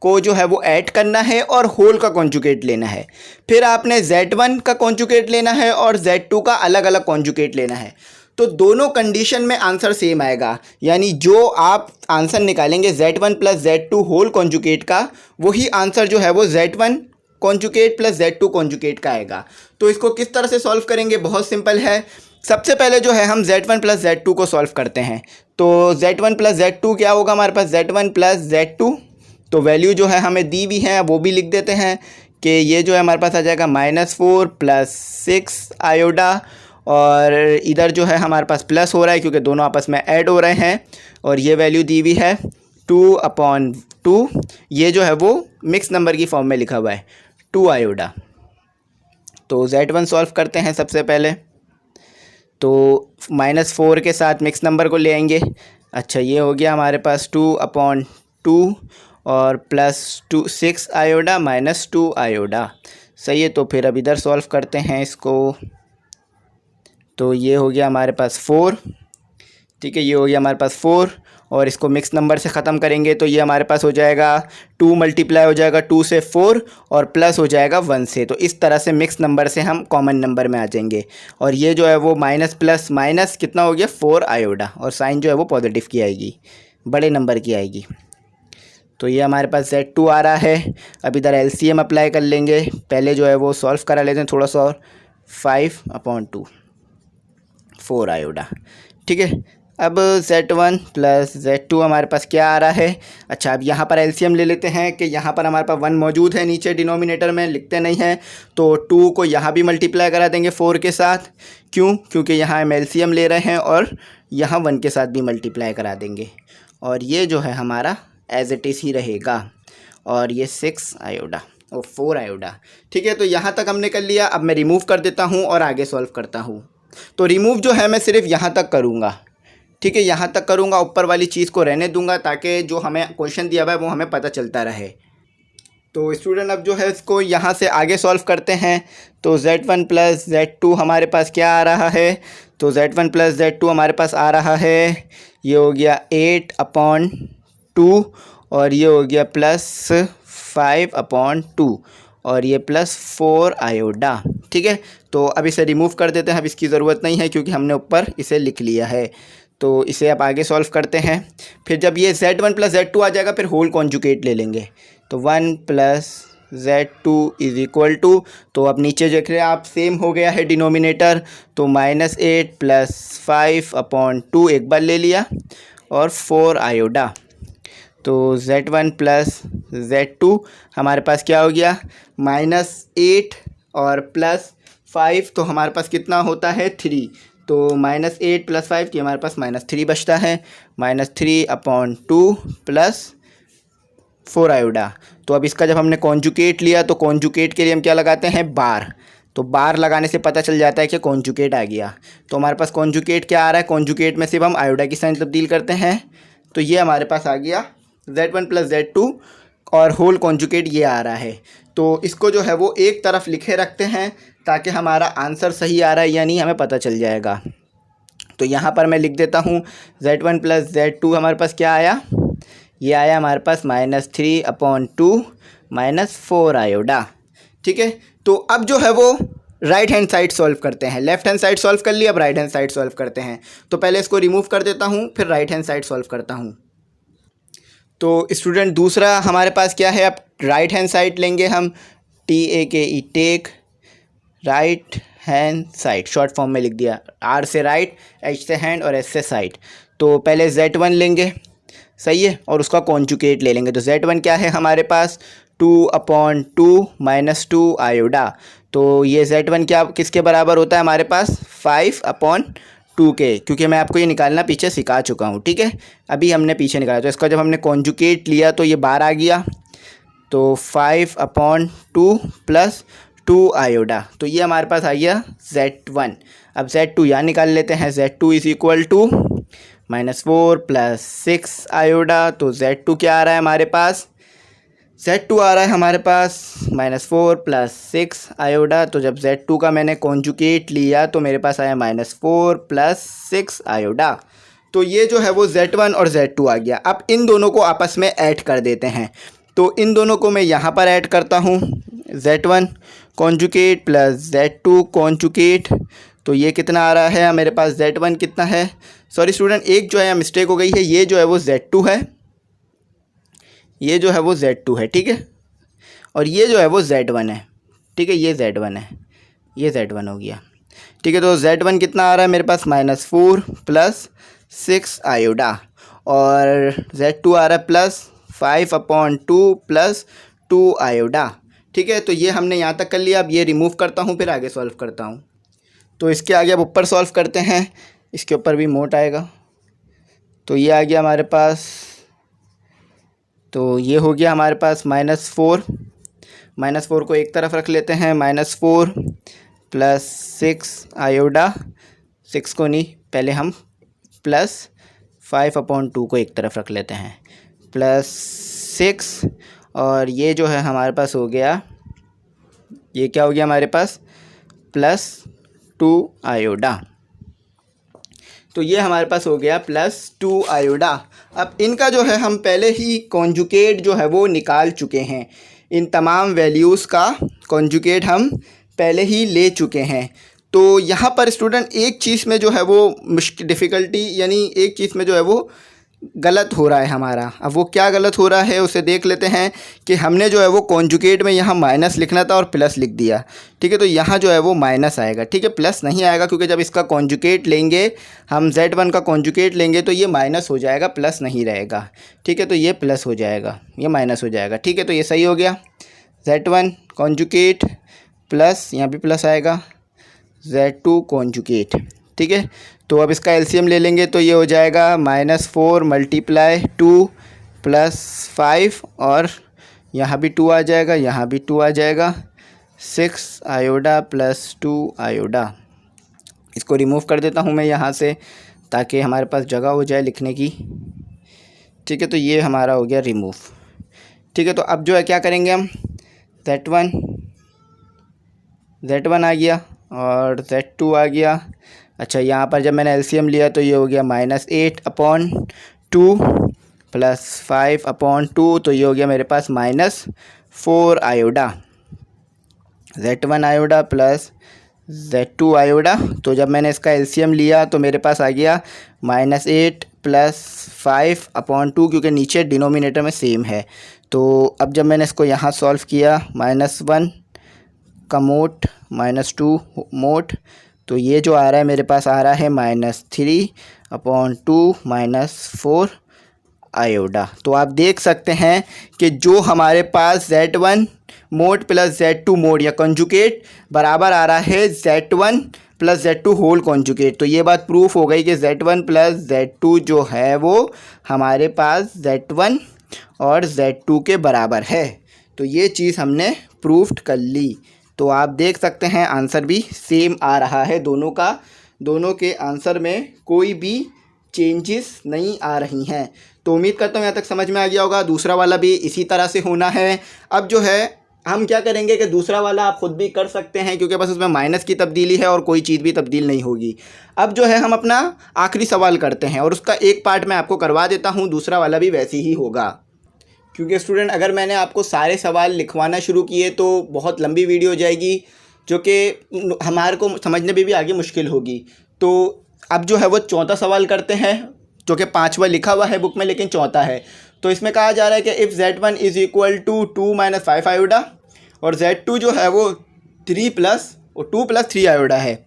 को जो है वो ऐड करना है और होल का कॉन्जुगेट लेना है। फिर आपने Z1 का कॉन्जुगेट लेना है और Z2 का अलग अलग कॉन्जुगेट लेना है। तो दोनों कंडीशन में आंसर सेम आएगा, यानी जो आप आंसर निकालेंगे Z1 + Z2 होल कॉन्जुगेट का, वही आंसर जो है वो Z1 कॉन्जुगेट + Z2 कॉन्जुगेट का आएगा। तो इसको किस तरह से सॉल्व करेंगे? बहुत सिंपल है। सबसे पहले जो है हम Z1 + Z2 को सॉल्व करते हैं। तो Z1 + Z2 क्या होगा हमारे पास? Z1 + Z2, तो वैल्यू जो है हमें दी भी है वो भी लिख देते हैं कि ये जो है हमारे पास आ जाएगा -4 + 6 आयोडा, और इधर जो है हमारे पास प्लस हो रहा है क्योंकि दोनों आपस में ऐड हो रहे हैं, और ये वैल्यू दी हुई है 2/2। ये जो है वो मिक्स नंबर की फॉर्म में लिखा हुआ है 2 आयोडा। तो Z1 सॉल्व करते हैं सबसे पहले। तो -4 के साथ मिक्स नंबर को ले आएंगे। अच्छा, ये हो गया हमारे पास 2/2 2 और +6 आयोडा -2 आयोडा। सही है, तो फिर अब इधर सॉल्व करते हैं इसको। तो ये हो गया हमारे पास 4, ठीक है, ये हो गया हमारे पास 4 और इसको मिक्स नंबर से ख़त्म करेंगे तो ये हमारे पास हो जाएगा 2 मल्टीप्लाई हो जाएगा 2 से 4 और प्लस हो जाएगा 1 से। तो इस तरह से मिक्स नंबर से हम कॉमन नंबर में आ जाएंगे और ये जो है वो माइनस प्लस माइनस कितना हो गया 4 आयोडा और साइन जो है वो पॉजिटिव की आएगी, बड़े नंबर की आएगी। तो ये हमारे पास Z2 आ रहा है। अब इधर LCM अप्लाई कर लेंगे, पहले जो है वो सॉल्व करा लेते हैं थोड़ा सा और 5/2 4 आयोडा, ठीक है। अब Z1 प्लस Z2 हमारे पास क्या आ रहा है। अच्छा, अब यहाँ पर LCM ले लेते हैं कि यहाँ पर हमारे पास 1 मौजूद है, नीचे डिनोमिनेटर में लिखते नहीं हैं तो 2 को यहाँ भी मल्टीप्लाई करा देंगे 4 के साथ। क्यों? क्योंकि यहाँ हम LCM ले रहे हैं और यहाँ 1 के साथ भी मल्टीप्लाई करा देंगे और ये जो है हमारा एज इट इज़ ही रहेगा और ये 6 आयोडा और 4 आयोडा, ठीक है। तो यहाँ तक हमने कर लिया। अब मैं रिमूव कर देता हूँ और आगे सॉल्व करता हूँ। तो रिमूव जो है मैं सिर्फ यहाँ तक करूँगा, ठीक है, यहाँ तक करूँगा, ऊपर वाली चीज़ को रहने दूंगा ताकि जो हमें क्वेश्चन दिया हुआ है वो हमें पता चलता रहे। तो स्टूडेंट अब जो है इसको यहाँ से आगे सॉल्व करते हैं। तो Z1 प्लस Z2 हमारे पास क्या आ रहा है। तो Z1 प्लस Z2 हमारे पास आ रहा है, ये हो गया 8/2 और ये हो गया +5/2 और ये +4 आयोडा, ठीक है। तो अब इसे रिमूव कर देते हैं, अब इसकी ज़रूरत नहीं है क्योंकि हमने ऊपर इसे लिख लिया है। तो इसे अब आगे सॉल्व करते हैं। फिर जब ये Z1 प्लस Z2 आ जाएगा फिर होल कॉन्जुगेट ले लेंगे। तो 1 + Z2 = तो अब नीचे देख रहे हैं आप सेम हो गया है डिनोमिनेटर, तो -8 + 5/2 एक बार ले लिया और 4 आयोडा। तो Z1 प्लस Z2 हमारे पास क्या हो गया -8 और +5, तो हमारे पास कितना होता है 3। तो -8 + 5 की हमारे पास -3 बचता है, -3/2 + 4 आयोडा। तो अब इसका जब हमने कॉन्जुगेट लिया तो कॉन्जुगेट के लिए हम क्या लगाते हैं बार। तो बार लगाने से पता चल जाता है कि कॉन्जुगेट आ गया। तो हमारे पास कॉन्जुगेट क्या आ रहा है, कॉन्जुगेट में सिर्फ हम आयोडा की साइन तब्दील करते हैं। तो ये हमारे पास आ गया Z1 प्लस Z2 और होल कॉन्जुगेट ये आ रहा है। तो इसको जो है वो एक तरफ लिखे रखते हैं ताकि हमारा आंसर सही आ रहा है या नहीं हमें पता चल जाएगा। तो यहाँ पर मैं लिख देता हूँ Z1 प्लस Z2 हमारे पास क्या आया, ये आया हमारे पास -3/2 -4 आयोडा, ठीक है। तो अब जो है वो राइट हैंड साइड सॉल्व करते हैं। लेफ्ट हैंड साइड सॉल्व कर लिया, अब राइट हैंड साइड सॉल्व करते हैं। तो पहले इसको रिमूव कर देता हूँ फिर राइट हैंड साइड सॉल्व करता हूँ। तो स्टूडेंट दूसरा हमारे पास क्या है, अब राइट हैंड साइड लेंगे हम, TAKE take right hand side, short form में लिख दिया, R से राइट, H से हैंड और S से साइड। तो पहले Z1 लेंगे, सही है, और उसका कॉन्जुगेट ले लेंगे। तो Z1 क्या है हमारे पास 2/2 -2 आयोडा। तो ये Z1 क्या किसके बराबर होता है हमारे पास 5/2 के, क्योंकि मैं आपको ये निकालना पीछे सिखा चुका हूँ, ठीक है, अभी हमने पीछे निकाला। तो इसका जब हमने कॉन्जुगेट लिया तो ये बार आ गया, तो 5/2 + 2 आयोडा। तो ये हमारे पास आ गया Z1। अब Z2 यहाँ निकाल लेते हैं, Z2 = -4 + 6 आयोडा। तो Z2 क्या आ रहा है हमारे पास, Z2 आ रहा है हमारे पास -4 + 6 आयोडा। तो जब Z2 का मैंने कॉन्जुगेट लिया तो मेरे पास आया -4 + 6 आयोडा। तो ये जो है वो Z1 और Z2 आ गया। अब इन दोनों को आपस में ऐड कर देते हैं। तो इन दोनों को मैं यहाँ पर ऐड करता हूँ, Z1 कॉन्जुगेट + Z2 कॉन्जुगेट। तो ये कितना आ रहा है मेरे पास, Z1 कितना है, सॉरी स्टूडेंट एक जो है मिस्टेक हो गई है, ये जो है वो Z2 है, ये जो है वो Z2 है, ठीक है, और ये जो है वो Z1 है, ठीक है, ये Z1 है, ये Z1 हो गया, ठीक है। तो Z1 कितना आ रहा है मेरे पास -4 + 6 आयोडा और Z2 आ रहा है +5/2 + 2 आयोडा, ठीक है। तो ये हमने यहाँ तक कर लिया। अब ये रिमूव करता हूँ फिर आगे सॉल्व करता हूँ। तो इसके आगे अब ऊपर सॉल्व करते हैं, इसके ऊपर भी मोट आएगा। तो ये आ गया हमारे पास, तो ये हो गया हमारे पास -4 को एक तरफ रख लेते हैं, -4 + 6 आयोडा, 6 को नहीं, पहले हम +5/2 को एक तरफ रख लेते हैं, प्लस 6 और ये जो है हमारे पास हो गया, ये क्या हो गया हमारे पास, प्लस 2 आयोडा। तो ये हमारे पास हो गया प्लस 2 आयोडा। अब इनका जो है हम पहले ही कॉन्जुगेट जो है वो निकाल चुके हैं, इन तमाम वैल्यूज़ का कॉन्जुगेट हम पहले ही ले चुके हैं। तो यहाँ पर स्टूडेंट एक चीज़ में जो है वो डिफ़िकल्टी, यानी एक चीज़ में जो है वो गलत हो रहा है हमारा। अब वो क्या गलत हो रहा है उसे देख लेते हैं कि हमने जो है वो कॉन्जुगेट में यहाँ माइनस लिखना था और प्लस लिख दिया, ठीक है। तो यहाँ जो है वो माइनस आएगा, ठीक है, प्लस नहीं आएगा, क्योंकि जब इसका कॉन्जुगेट लेंगे हम Z1 का कॉन्जुगेट लेंगे तो ये माइनस हो जाएगा, प्लस नहीं रहेगा, ठीक है। तो ये प्लस हो जाएगा, ये माइनस हो जाएगा, ठीक है। तो ये सही हो गया, Z1 कॉन्जुगेट प्लस, यहाँ भी प्लस आएगा, Z2 कॉन्जुगेट, ठीक है। तो अब इसका एलसीएम ले लेंगे तो ये हो जाएगा -4 मल्टीप्लाई 2 प्लस 5 और यहाँ भी 2 आ जाएगा, यहाँ भी 2 आ जाएगा, 6 आयोडा प्लस 2 आयोडा। इसको रिमूव कर देता हूँ मैं यहाँ से ताकि हमारे पास जगह हो जाए लिखने की, ठीक है। तो ये हमारा हो गया रिमूव, ठीक है। तो अब जो है क्या करेंगे हम, Z1 आ गया और Z2 आ गया। अच्छा, यहाँ पर जब मैंने एलसीएम लिया तो ये हो गया -8/2 प्लस 5/2, तो ये हो गया मेरे पास -4 आयोडा, Z1 आयोडा प्लस Z2 आयोडा। तो जब मैंने इसका एलसीएम लिया तो मेरे पास आ गया -8 प्लस 5/2, क्योंकि नीचे डिनोमिनेटर में सेम है। तो अब जब मैंने इसको यहाँ सॉल्व किया, -1 का मोट -2 मोट, तो ये जो आ रहा है मेरे पास आ रहा है -3/2 -4 आयोडा। तो आप देख सकते हैं कि जो हमारे पास Z1 mode plus Z2 mode या कॉन्जुगेट बराबर आ रहा है Z1 plus Z2 whole conjugate. तो ये बात प्रूफ हो गई कि Z1 प्लस Z2 जो है वो हमारे पास Z1 और Z2 के बराबर है। तो ये चीज़ हमने प्रूफ्ड कर ली। तो आप देख सकते हैं आंसर भी सेम आ रहा है दोनों का, दोनों के आंसर में कोई भी चेंजेस नहीं आ रही हैं। तो उम्मीद करता हूँ यहाँ तक समझ में आ गया होगा। दूसरा वाला भी इसी तरह से होना है। अब जो है हम क्या करेंगे कि दूसरा वाला आप ख़ुद भी कर सकते हैं, क्योंकि बस उसमें माइनस की तब्दीली है और कोई चीज़ भी तब्दील नहीं होगी। अब जो है हम अपना आखिरी सवाल करते हैं और उसका एक पार्ट मैं आपको करवा देता हूँ, दूसरा वाला भी वैसे ही होगा। क्योंकि स्टूडेंट अगर मैंने आपको सारे सवाल लिखवाना शुरू किए तो बहुत लंबी वीडियो हो जाएगी, जो कि हमारे को समझने में भी आगे मुश्किल होगी। तो अब जो है वो चौथा सवाल करते हैं, जो कि 5वां लिखा हुआ है बुक में लेकिन चौथा है। तो इसमें कहा जा रहा है कि if Z1 is equal to 2 - 5 iota और Z2 जो है वो 3 प्लस 2 + 3 आयोडा है।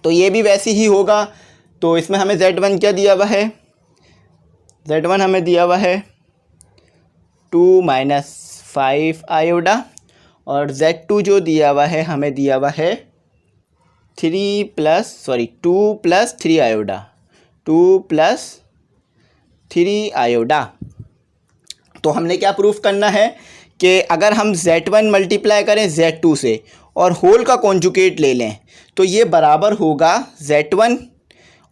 तो ये भी वैसे ही होगा। तो इसमें हमें Z1 क्या दिया हुआ है, Z1 हमें दिया हुआ है 2 - 5 आयोडा और Z2 जो दिया हुआ है हमें दिया हुआ है 2 + 3 आयोडा, 2 + 3 आयोडा। तो हमने क्या प्रूफ करना है कि अगर हम Z1 मल्टीप्लाई करें Z2 से और होल का कॉन्जुगेट ले लें तो ये बराबर होगा Z1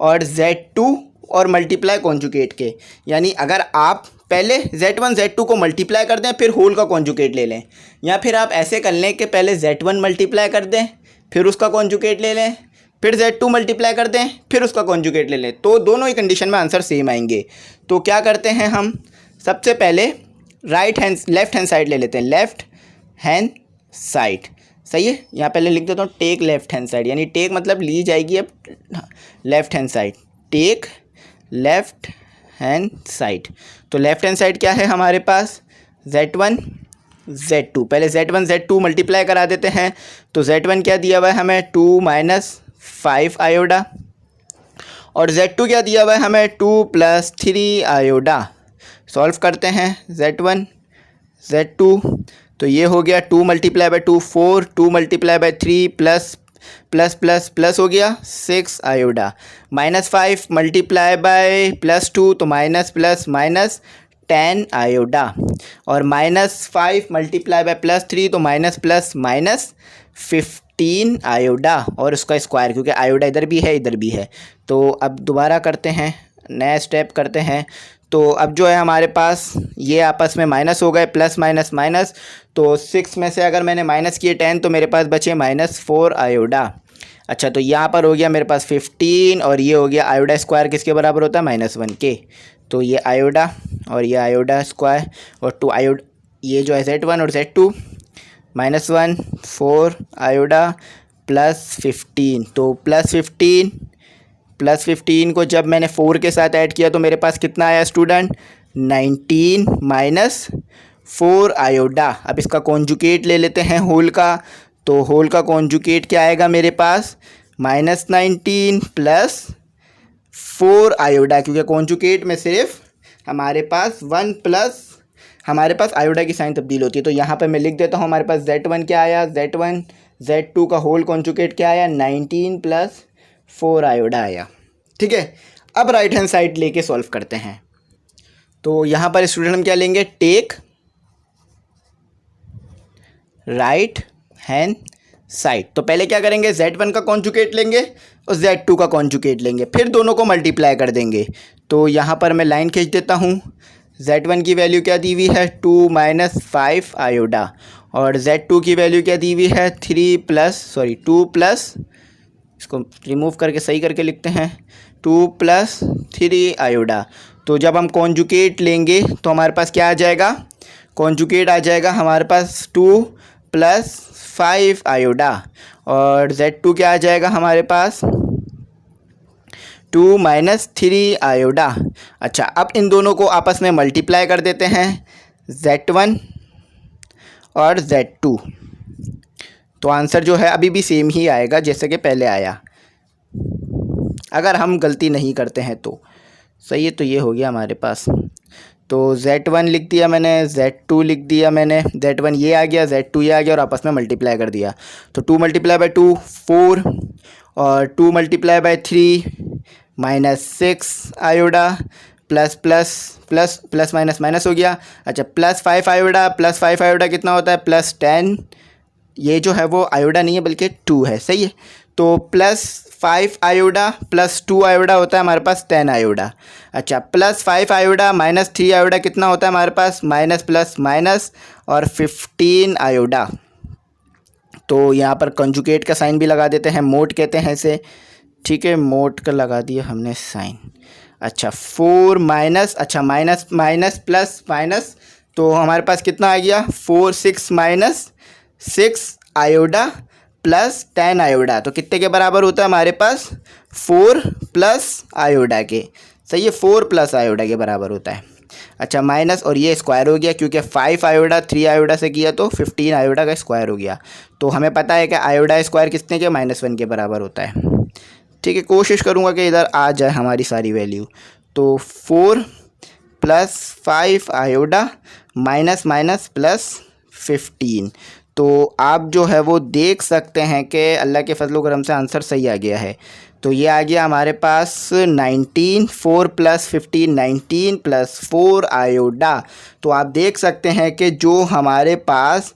और Z2 और मल्टीप्लाई कॉन्जुगेट के। यानी अगर आप पहले Z1 Z2 को मल्टीप्लाई कर दें फिर होल का कॉन्जुगेट ले लें, या फिर आप ऐसे कर लें कि पहले Z1 मल्टीप्लाई कर दें फिर उसका कॉन्जुगेट ले लें, फिर Z2 मल्टीप्लाई कर दें फिर उसका कॉन्जुगेट ले लें, तो दोनों ही कंडीशन में आंसर सेम आएंगे। तो क्या करते हैं हम, सबसे पहले लेफ़्ट हैंड साइड ले लेते हैं, लेफ़्ट हैंड साइड, सही है। यहाँ पहले लिख देता हूँ टेक लेफ़्ट हैंड साइड, यानी टेक मतलब ली जाएगी अब left hand side, take left hand side. तो लेफ़्ट हैंड साइड क्या है हमारे पास, Z1 Z2, पहले Z1 Z2 मल्टीप्लाई करा देते हैं। तो Z1 क्या दिया हुआ है हमें 2 - 5 आयोडा और Z2 क्या दिया हुआ है हमें 2 + 3 आयोडा। सॉल्व करते हैं Z1 Z2, तो ये हो गया 2 × 2 4, 2 × 3 प्लस हो गया 6 आयोडा, -5 × +2 तो माइनस प्लस माइनस 10 आयोडा और -5 × +3 तो माइनस प्लस माइनस 15 आयोडा और उसका स्क्वायर, क्योंकि आयोडा इधर भी है इधर भी है। तो अब दोबारा करते हैं, नया स्टेप करते हैं। तो अब जो है हमारे पास ये आपस में माइनस हो गए, प्लस माइनस माइनस। तो 6 में से अगर मैंने माइनस किए 10 तो मेरे पास बचे -4 आयोडा। अच्छा, तो यहाँ पर हो गया मेरे पास 15 और ये हो गया आयोडा स्क्वायर किसके बराबर होता है, -1 के। तो ये आयोडा और ये आयोडा स्क्वायर और 2 आयोड, ये जो है Z1 और Z2, -1 4 आयोडा +15। तो +15 को जब मैंने 4 के साथ ऐड किया तो मेरे पास कितना आया स्टूडेंट, 19 -4 आयोडा। अब इसका कॉन्जुगेट ले लेते हैं होल का। तो होल का कॉन्जुगेट क्या आएगा मेरे पास, -19 +4 आयोडा, क्योंकि कॉन्जुगेट में सिर्फ हमारे पास 1 प्लस हमारे पास आयोडा की साइन तब्दील होती है। तो यहाँ पे मैं लिख देता हूँ, हमारे पास Z1 क्या आया, Z1 Z2 का होल कॉन्जुगेट क्या आया, 19 +4 आयोडा आया। ठीक है, अब राइट हैंड साइड लेके सॉल्व करते हैं। तो यहाँ पर स्टूडेंट हम क्या लेंगे, टेक राइट हैंड साइड। तो पहले क्या करेंगे, Z1 का कॉन्जुगेट लेंगे और Z2 का कॉन्जुगेट लेंगे, फिर दोनों को मल्टीप्लाई कर देंगे। तो यहाँ पर मैं लाइन खींच देता हूँ। Z1 की वैल्यू क्या दी हुई है, 2 - 5 आयोडा, और Z2 की वैल्यू क्या दी हुई है, 2 प्लस, इसको रिमूव करके सही करके लिखते हैं, 2 + 3 आयोडा। तो जब हम कॉन्जुगेट लेंगे तो हमारे पास क्या आ जाएगा, कॉन्जुगेट आ जाएगा हमारे पास 2 + 5 आयोडा, और Z2 क्या आ जाएगा हमारे पास, 2 - 3 आयोडा। अच्छा, अब इन दोनों को आपस में मल्टीप्लाई कर देते हैं, Z1 और Z2। तो आंसर जो है अभी भी सेम ही आएगा जैसे कि पहले आया, अगर हम गलती नहीं करते हैं तो। सही है, तो ये हो गया हमारे पास। तो Z1 लिख दिया मैंने, Z2 लिख दिया मैंने, Z1 ये आ गया, Z2 ये आ गया, और आपस में मल्टीप्लाई कर दिया। तो 2 × 2 4, और 2 × 3 -6 आयोडा, प्लस माइनस माइनस हो गया। अच्छा, +5 आयोडा, +5 आयोडा कितना होता है, +10। ये जो है वो आयोडा नहीं है बल्कि 2 है, सही है। तो +5 आयोडा +2 आयोडा होता है हमारे पास 10 आयोडा। अच्छा, +5 आयोडा -3 आयोडा कितना होता है हमारे पास, माइनस प्लस माइनस और 15 आयोडा। तो यहाँ पर कंजुगेट का साइन भी लगा देते हैं, मोड कहते हैं इसे। ठीक है, मोड का लगा दिया हमने साइन। अच्छा, 4 माइनस, अच्छा माइनस माइनस प्लस माइनस, तो हमारे पास कितना आ गया, 4 6 - 6 आयोडा +10 आयोडा। तो कितने के बराबर होता है हमारे पास, 4 + आयोडा के। सही है, 4 + आयोडा के बराबर होता है। अच्छा, माइनस और ये स्क्वायर हो गया, क्योंकि 5 आयोडा 3 आयोडा से किया तो 15 आयोडा का स्क्वायर हो गया। तो हमें पता है कि आयोडा स्क्वायर कितने के, -1 के बराबर होता है। ठीक है, कोशिश करूँगा कि इधर आ जाए हमारी सारी वैल्यू। तो 4 + 5 आयोडा माइनस माइनस प्लस 15। तो आप जो है वो देख सकते हैं कि अल्लाह के फजल करम से आंसर सही आ गया है। तो ये आ गया हमारे पास 19, 4 + 15 19 + 4 आयोडा। तो आप देख सकते हैं कि जो हमारे पास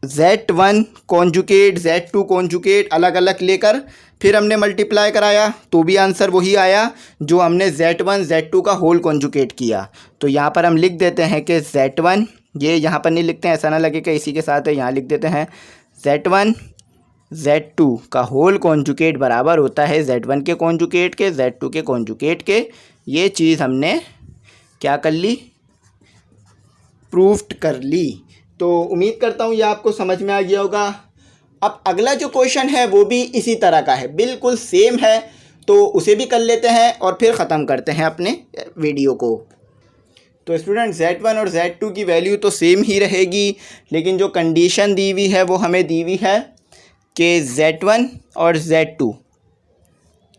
Z1 कॉन्जुगेट Z2 कॉन्जुगेट अलग अलग लेकर फिर हमने मल्टीप्लाई कराया तो भी आंसर वही आया जो हमने Z1 Z2 का होल कॉन्जुगेट किया। तो यहाँ पर हम लिख देते हैं कि Z1, ये यहाँ पर नहीं लिखते हैं, ऐसा ना लगे कि इसी के साथ है, यहाँ लिख देते हैं Z1 Z2 का होल कॉन्जुगेट बराबर होता है Z1 के कॉन्जुगेट के, Z2 के कॉन्जुगेट के। ये चीज़ हमने क्या कर ली, प्रूफ्ड कर ली। तो उम्मीद करता हूँ ये आपको समझ में आ गया होगा। अब अगला जो क्वेश्चन है वो भी इसी तरह का है, बिल्कुल सेम है, तो उसे भी कर लेते हैं और फिर ख़त्म करते हैं अपने वीडियो को। तो स्टूडेंट Z1 और Z2 की वैल्यू तो सेम ही रहेगी, लेकिन जो कंडीशन दी हुई है वो हमें दी हुई है कि Z1 और Z2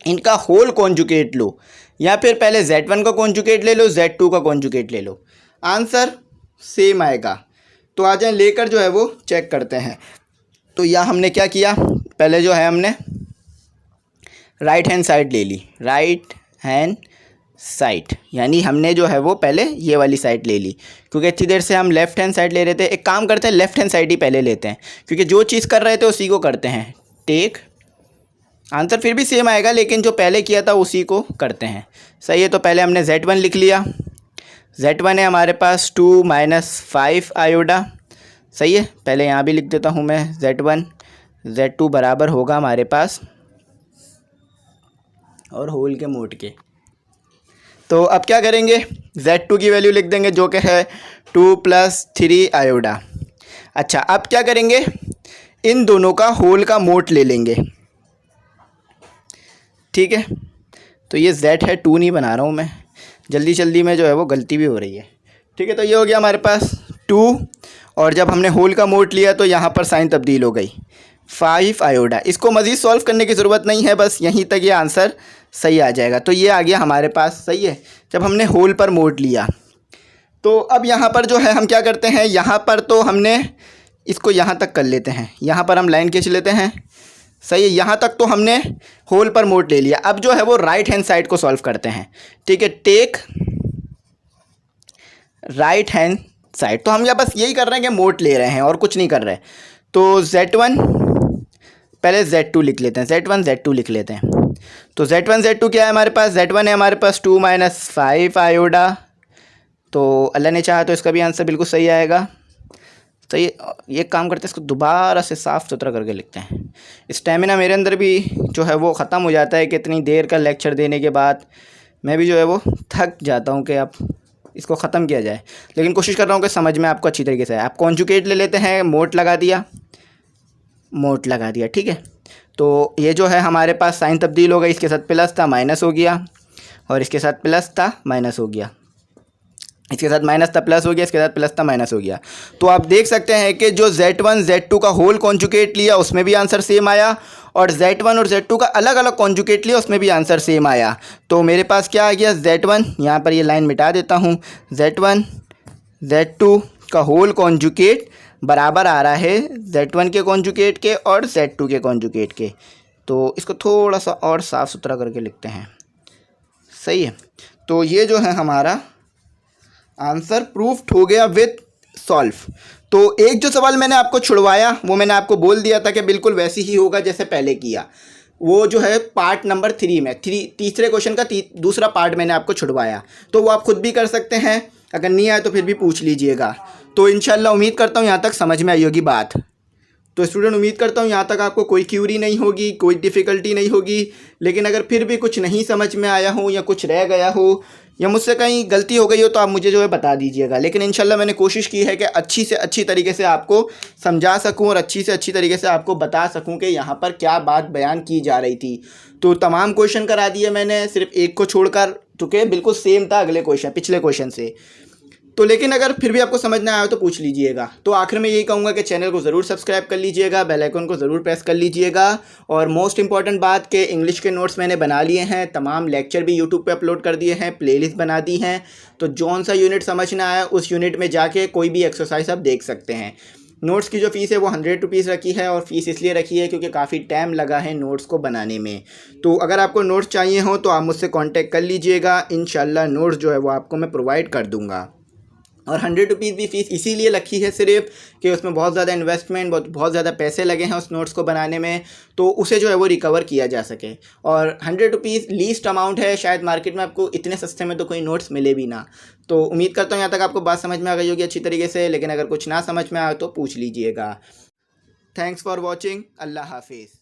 इनका होल कॉन्जुगेट लो, या फिर पहले Z1 का कॉन्जुगेट ले लो, Z2 का कॉन्जुगेट ले लो, आंसर सेम आएगा। तो आ जाए लेकर जो है वो चेक करते हैं। तो यहाँ हमने क्या किया, पहले जो है हमने राइट हैंड साइड ले ली, राइट हैंड साइड, यानी हमने जो है वो पहले ये वाली साइड ले ली, क्योंकि इतनी देर से हम लेफ़्ट हैंड साइड ले रहे थे। एक काम करते हैं, लेफ़्ट हैंड साइड ही पहले लेते हैं, क्योंकि जो चीज़ कर रहे थे उसी को करते हैं। टेक, आंसर फिर भी सेम आएगा, लेकिन जो पहले किया था उसी को करते हैं। सही है, तो पहले हमने Z1 लिख लिया, Z1 है हमारे पास 2 - 5 आयोडा, सही है। पहले यहाँ भी लिख देता हूँ मैं Z1, Z2 बराबर होगा हमारे पास और होल के मोड के। तो अब क्या करेंगे, Z2 की वैल्यू लिख देंगे जो कि है 2 + 3 आयोडा। अच्छा, अब क्या करेंगे, इन दोनों का होल का मोड ले लेंगे, ठीक है। तो ये Z है, 2 नहीं बना रहा हूँ मैं, जल्दी जल्दी में जो है वो गलती भी हो रही है, ठीक है। तो ये हो गया हमारे पास 2, और जब हमने होल का मोड लिया तो यहाँ पर साइन तब्दील हो गई 5 आयोडा। इसको मज़ीद सॉल्व करने की ज़रूरत नहीं है, बस यहीं तक ये आंसर सही आ जाएगा। तो ये आ गया हमारे पास, सही है, जब हमने होल पर मोड लिया। तो अब यहाँ पर जो है हम क्या करते हैं, यहाँ पर तो हमने इसको यहाँ तक कर लेते हैं, यहाँ पर हम लाइन खींच लेते हैं, सही है। यहाँ तक तो हमने होल पर मोड ले लिया। अब जो है वो राइट हैंड साइड को सॉल्व करते हैं, ठीक है। टेक राइट हैंड साइड, तो हम यहाँ बस यही कर रहे हैं कि मोड ले रहे हैं और कुछ नहीं कर रहे। तो Z1 पहले Z2 लिख लेते हैं, Z1 Z2 लिख लेते हैं। तो Z1 Z2 क्या है हमारे पास, Z1 है हमारे पास 2 - 5 आयोडा। तो अल्लाह ने चाहा तो इसका भी आंसर बिल्कुल सही आएगा। तो ये काम करते हैं, इसको दोबारा से साफ़ सुथरा करके लिखते हैं। स्टेमिना मेरे अंदर भी जो है वो ख़त्म हो जाता है कि इतनी देर का लेक्चर देने के बाद मैं भी जो है वो थक जाता हूँ कि अब इसको ख़त्म किया जाए, लेकिन कोशिश कर रहा हूँ कि समझ में आपको अच्छी तरीके से आए। आप कॉन्जुगेट ले लेते हैं, मोड लगा दिया, मोड लगा दिया, ठीक है। तो ये जो है हमारे पास साइन तब्दील हो गई, इसके साथ प्लस था माइनस हो गया, और इसके साथ प्लस था माइनस हो गया, इसके साथ माइनस था प्लस हो गया, इसके साथ प्लस था माइनस हो गया। तो आप देख सकते हैं कि जो Z1 Z2 का होल कॉन्जुगेट लिया उसमें भी आंसर सेम आया, और Z1 और Z2 का अलग अलग कॉन्जुगेट लिया उसमें भी आंसर सेम आया। तो मेरे पास क्या आ गया, Z1, यहाँ पर ये लाइन मिटा देता हूँ, Z1 Z2 का होल कॉन्जुगेट बराबर आ रहा है Z1 के कॉन्जुगेट के और Z2 के कॉन्जुगेट के। तो इसको थोड़ा सा और साफ़ सुथरा करके लिखते हैं, सही है। तो ये जो है हमारा आंसर प्रूफ्ड हो गया विथ सॉल्व। तो एक जो सवाल मैंने आपको छुड़वाया वो मैंने आपको बोल दिया था कि बिल्कुल वैसे ही होगा जैसे पहले किया, वो जो है पार्ट नंबर 3 में तीसरे क्वेश्चन का दूसरा पार्ट मैंने आपको छुड़वाया। तो वो आप खुद भी कर सकते हैं, अगर नहीं आए तो फिर भी पूछ लीजिएगा। तो इंशाल्लाह उम्मीद करता हूँ यहाँ तक समझ में आई होगी बात। तो स्टूडेंट उम्मीद करता हूँ यहाँ तक आपको कोई क्यूरी नहीं होगी, कोई डिफ़िकल्टी नहीं होगी। लेकिन अगर फिर भी कुछ नहीं समझ में आया हो या कुछ रह गया हो या मुझसे कहीं गलती हो गई हो तो आप मुझे जो है बता दीजिएगा। लेकिन इंशाल्लाह मैंने कोशिश की है कि अच्छी से अच्छी तरीके से आपको समझा सकूं और अच्छी से अच्छी तरीके से आपको बता सकूं कि यहाँ पर क्या बात बयान की जा रही थी। तो तमाम क्वेश्चन करा दिए मैंने, सिर्फ एक को छोड़कर, चूँकि बिल्कुल सेम था अगले क्वेश्चन पिछले क्वेश्चन से। तो लेकिन अगर फिर भी आपको समझ ना आया तो पूछ लीजिएगा। तो आखिर में यही कहूँगा कि चैनल को ज़रूर सब्सक्राइब कर लीजिएगा, बेल आइकन को ज़रूर प्रेस कर लीजिएगा। और मोस्ट इंपॉर्टेंट बात कि इंग्लिश के नोट्स मैंने बना लिए हैं, तमाम लेक्चर भी यूट्यूब पे अपलोड कर दिए हैं, प्लेलिस्ट बना दी हैं। तो जौन सा यूनिट समझ ना आया उस यूनिट में जाके कोई भी एक्सरसाइज आप देख सकते हैं। नोट्स की जो फ़ीस है वो 100 रुपीज़ रखी है, और फ़ीस इसलिए रखी है क्योंकि काफ़ी टाइम लगा है नोट्स को बनाने में। तो अगर आपको नोट्स चाहिए हो तो आप मुझसे कांटेक्ट कर लीजिएगा, इंशाल्लाह नोट्स जो है वो आपको मैं प्रोवाइड कर दूँगा। और 100 रुपीज़ भी फ़ीस इसीलिए रखी है सिर्फ कि उसमें बहुत ज़्यादा इन्वेस्टमेंट, बहुत ज़्यादा पैसे लगे हैं उस नोट्स को बनाने में, तो उसे जो है वो रिकवर किया जा सके। और 100 रुपीज़ लीस्ट अमाउंट है, शायद मार्केट में आपको इतने सस्ते में तो कोई नोट्स मिले भी ना। तो उम्मीद करता हूँ यहाँ तक आपको बात समझ में आ गई होगी अच्छी तरीके से, लेकिन अगर कुछ ना समझ में आए तो पूछ लीजिएगा। थैंक्स फॉर वॉचिंग, अल्लाह हाफिज़।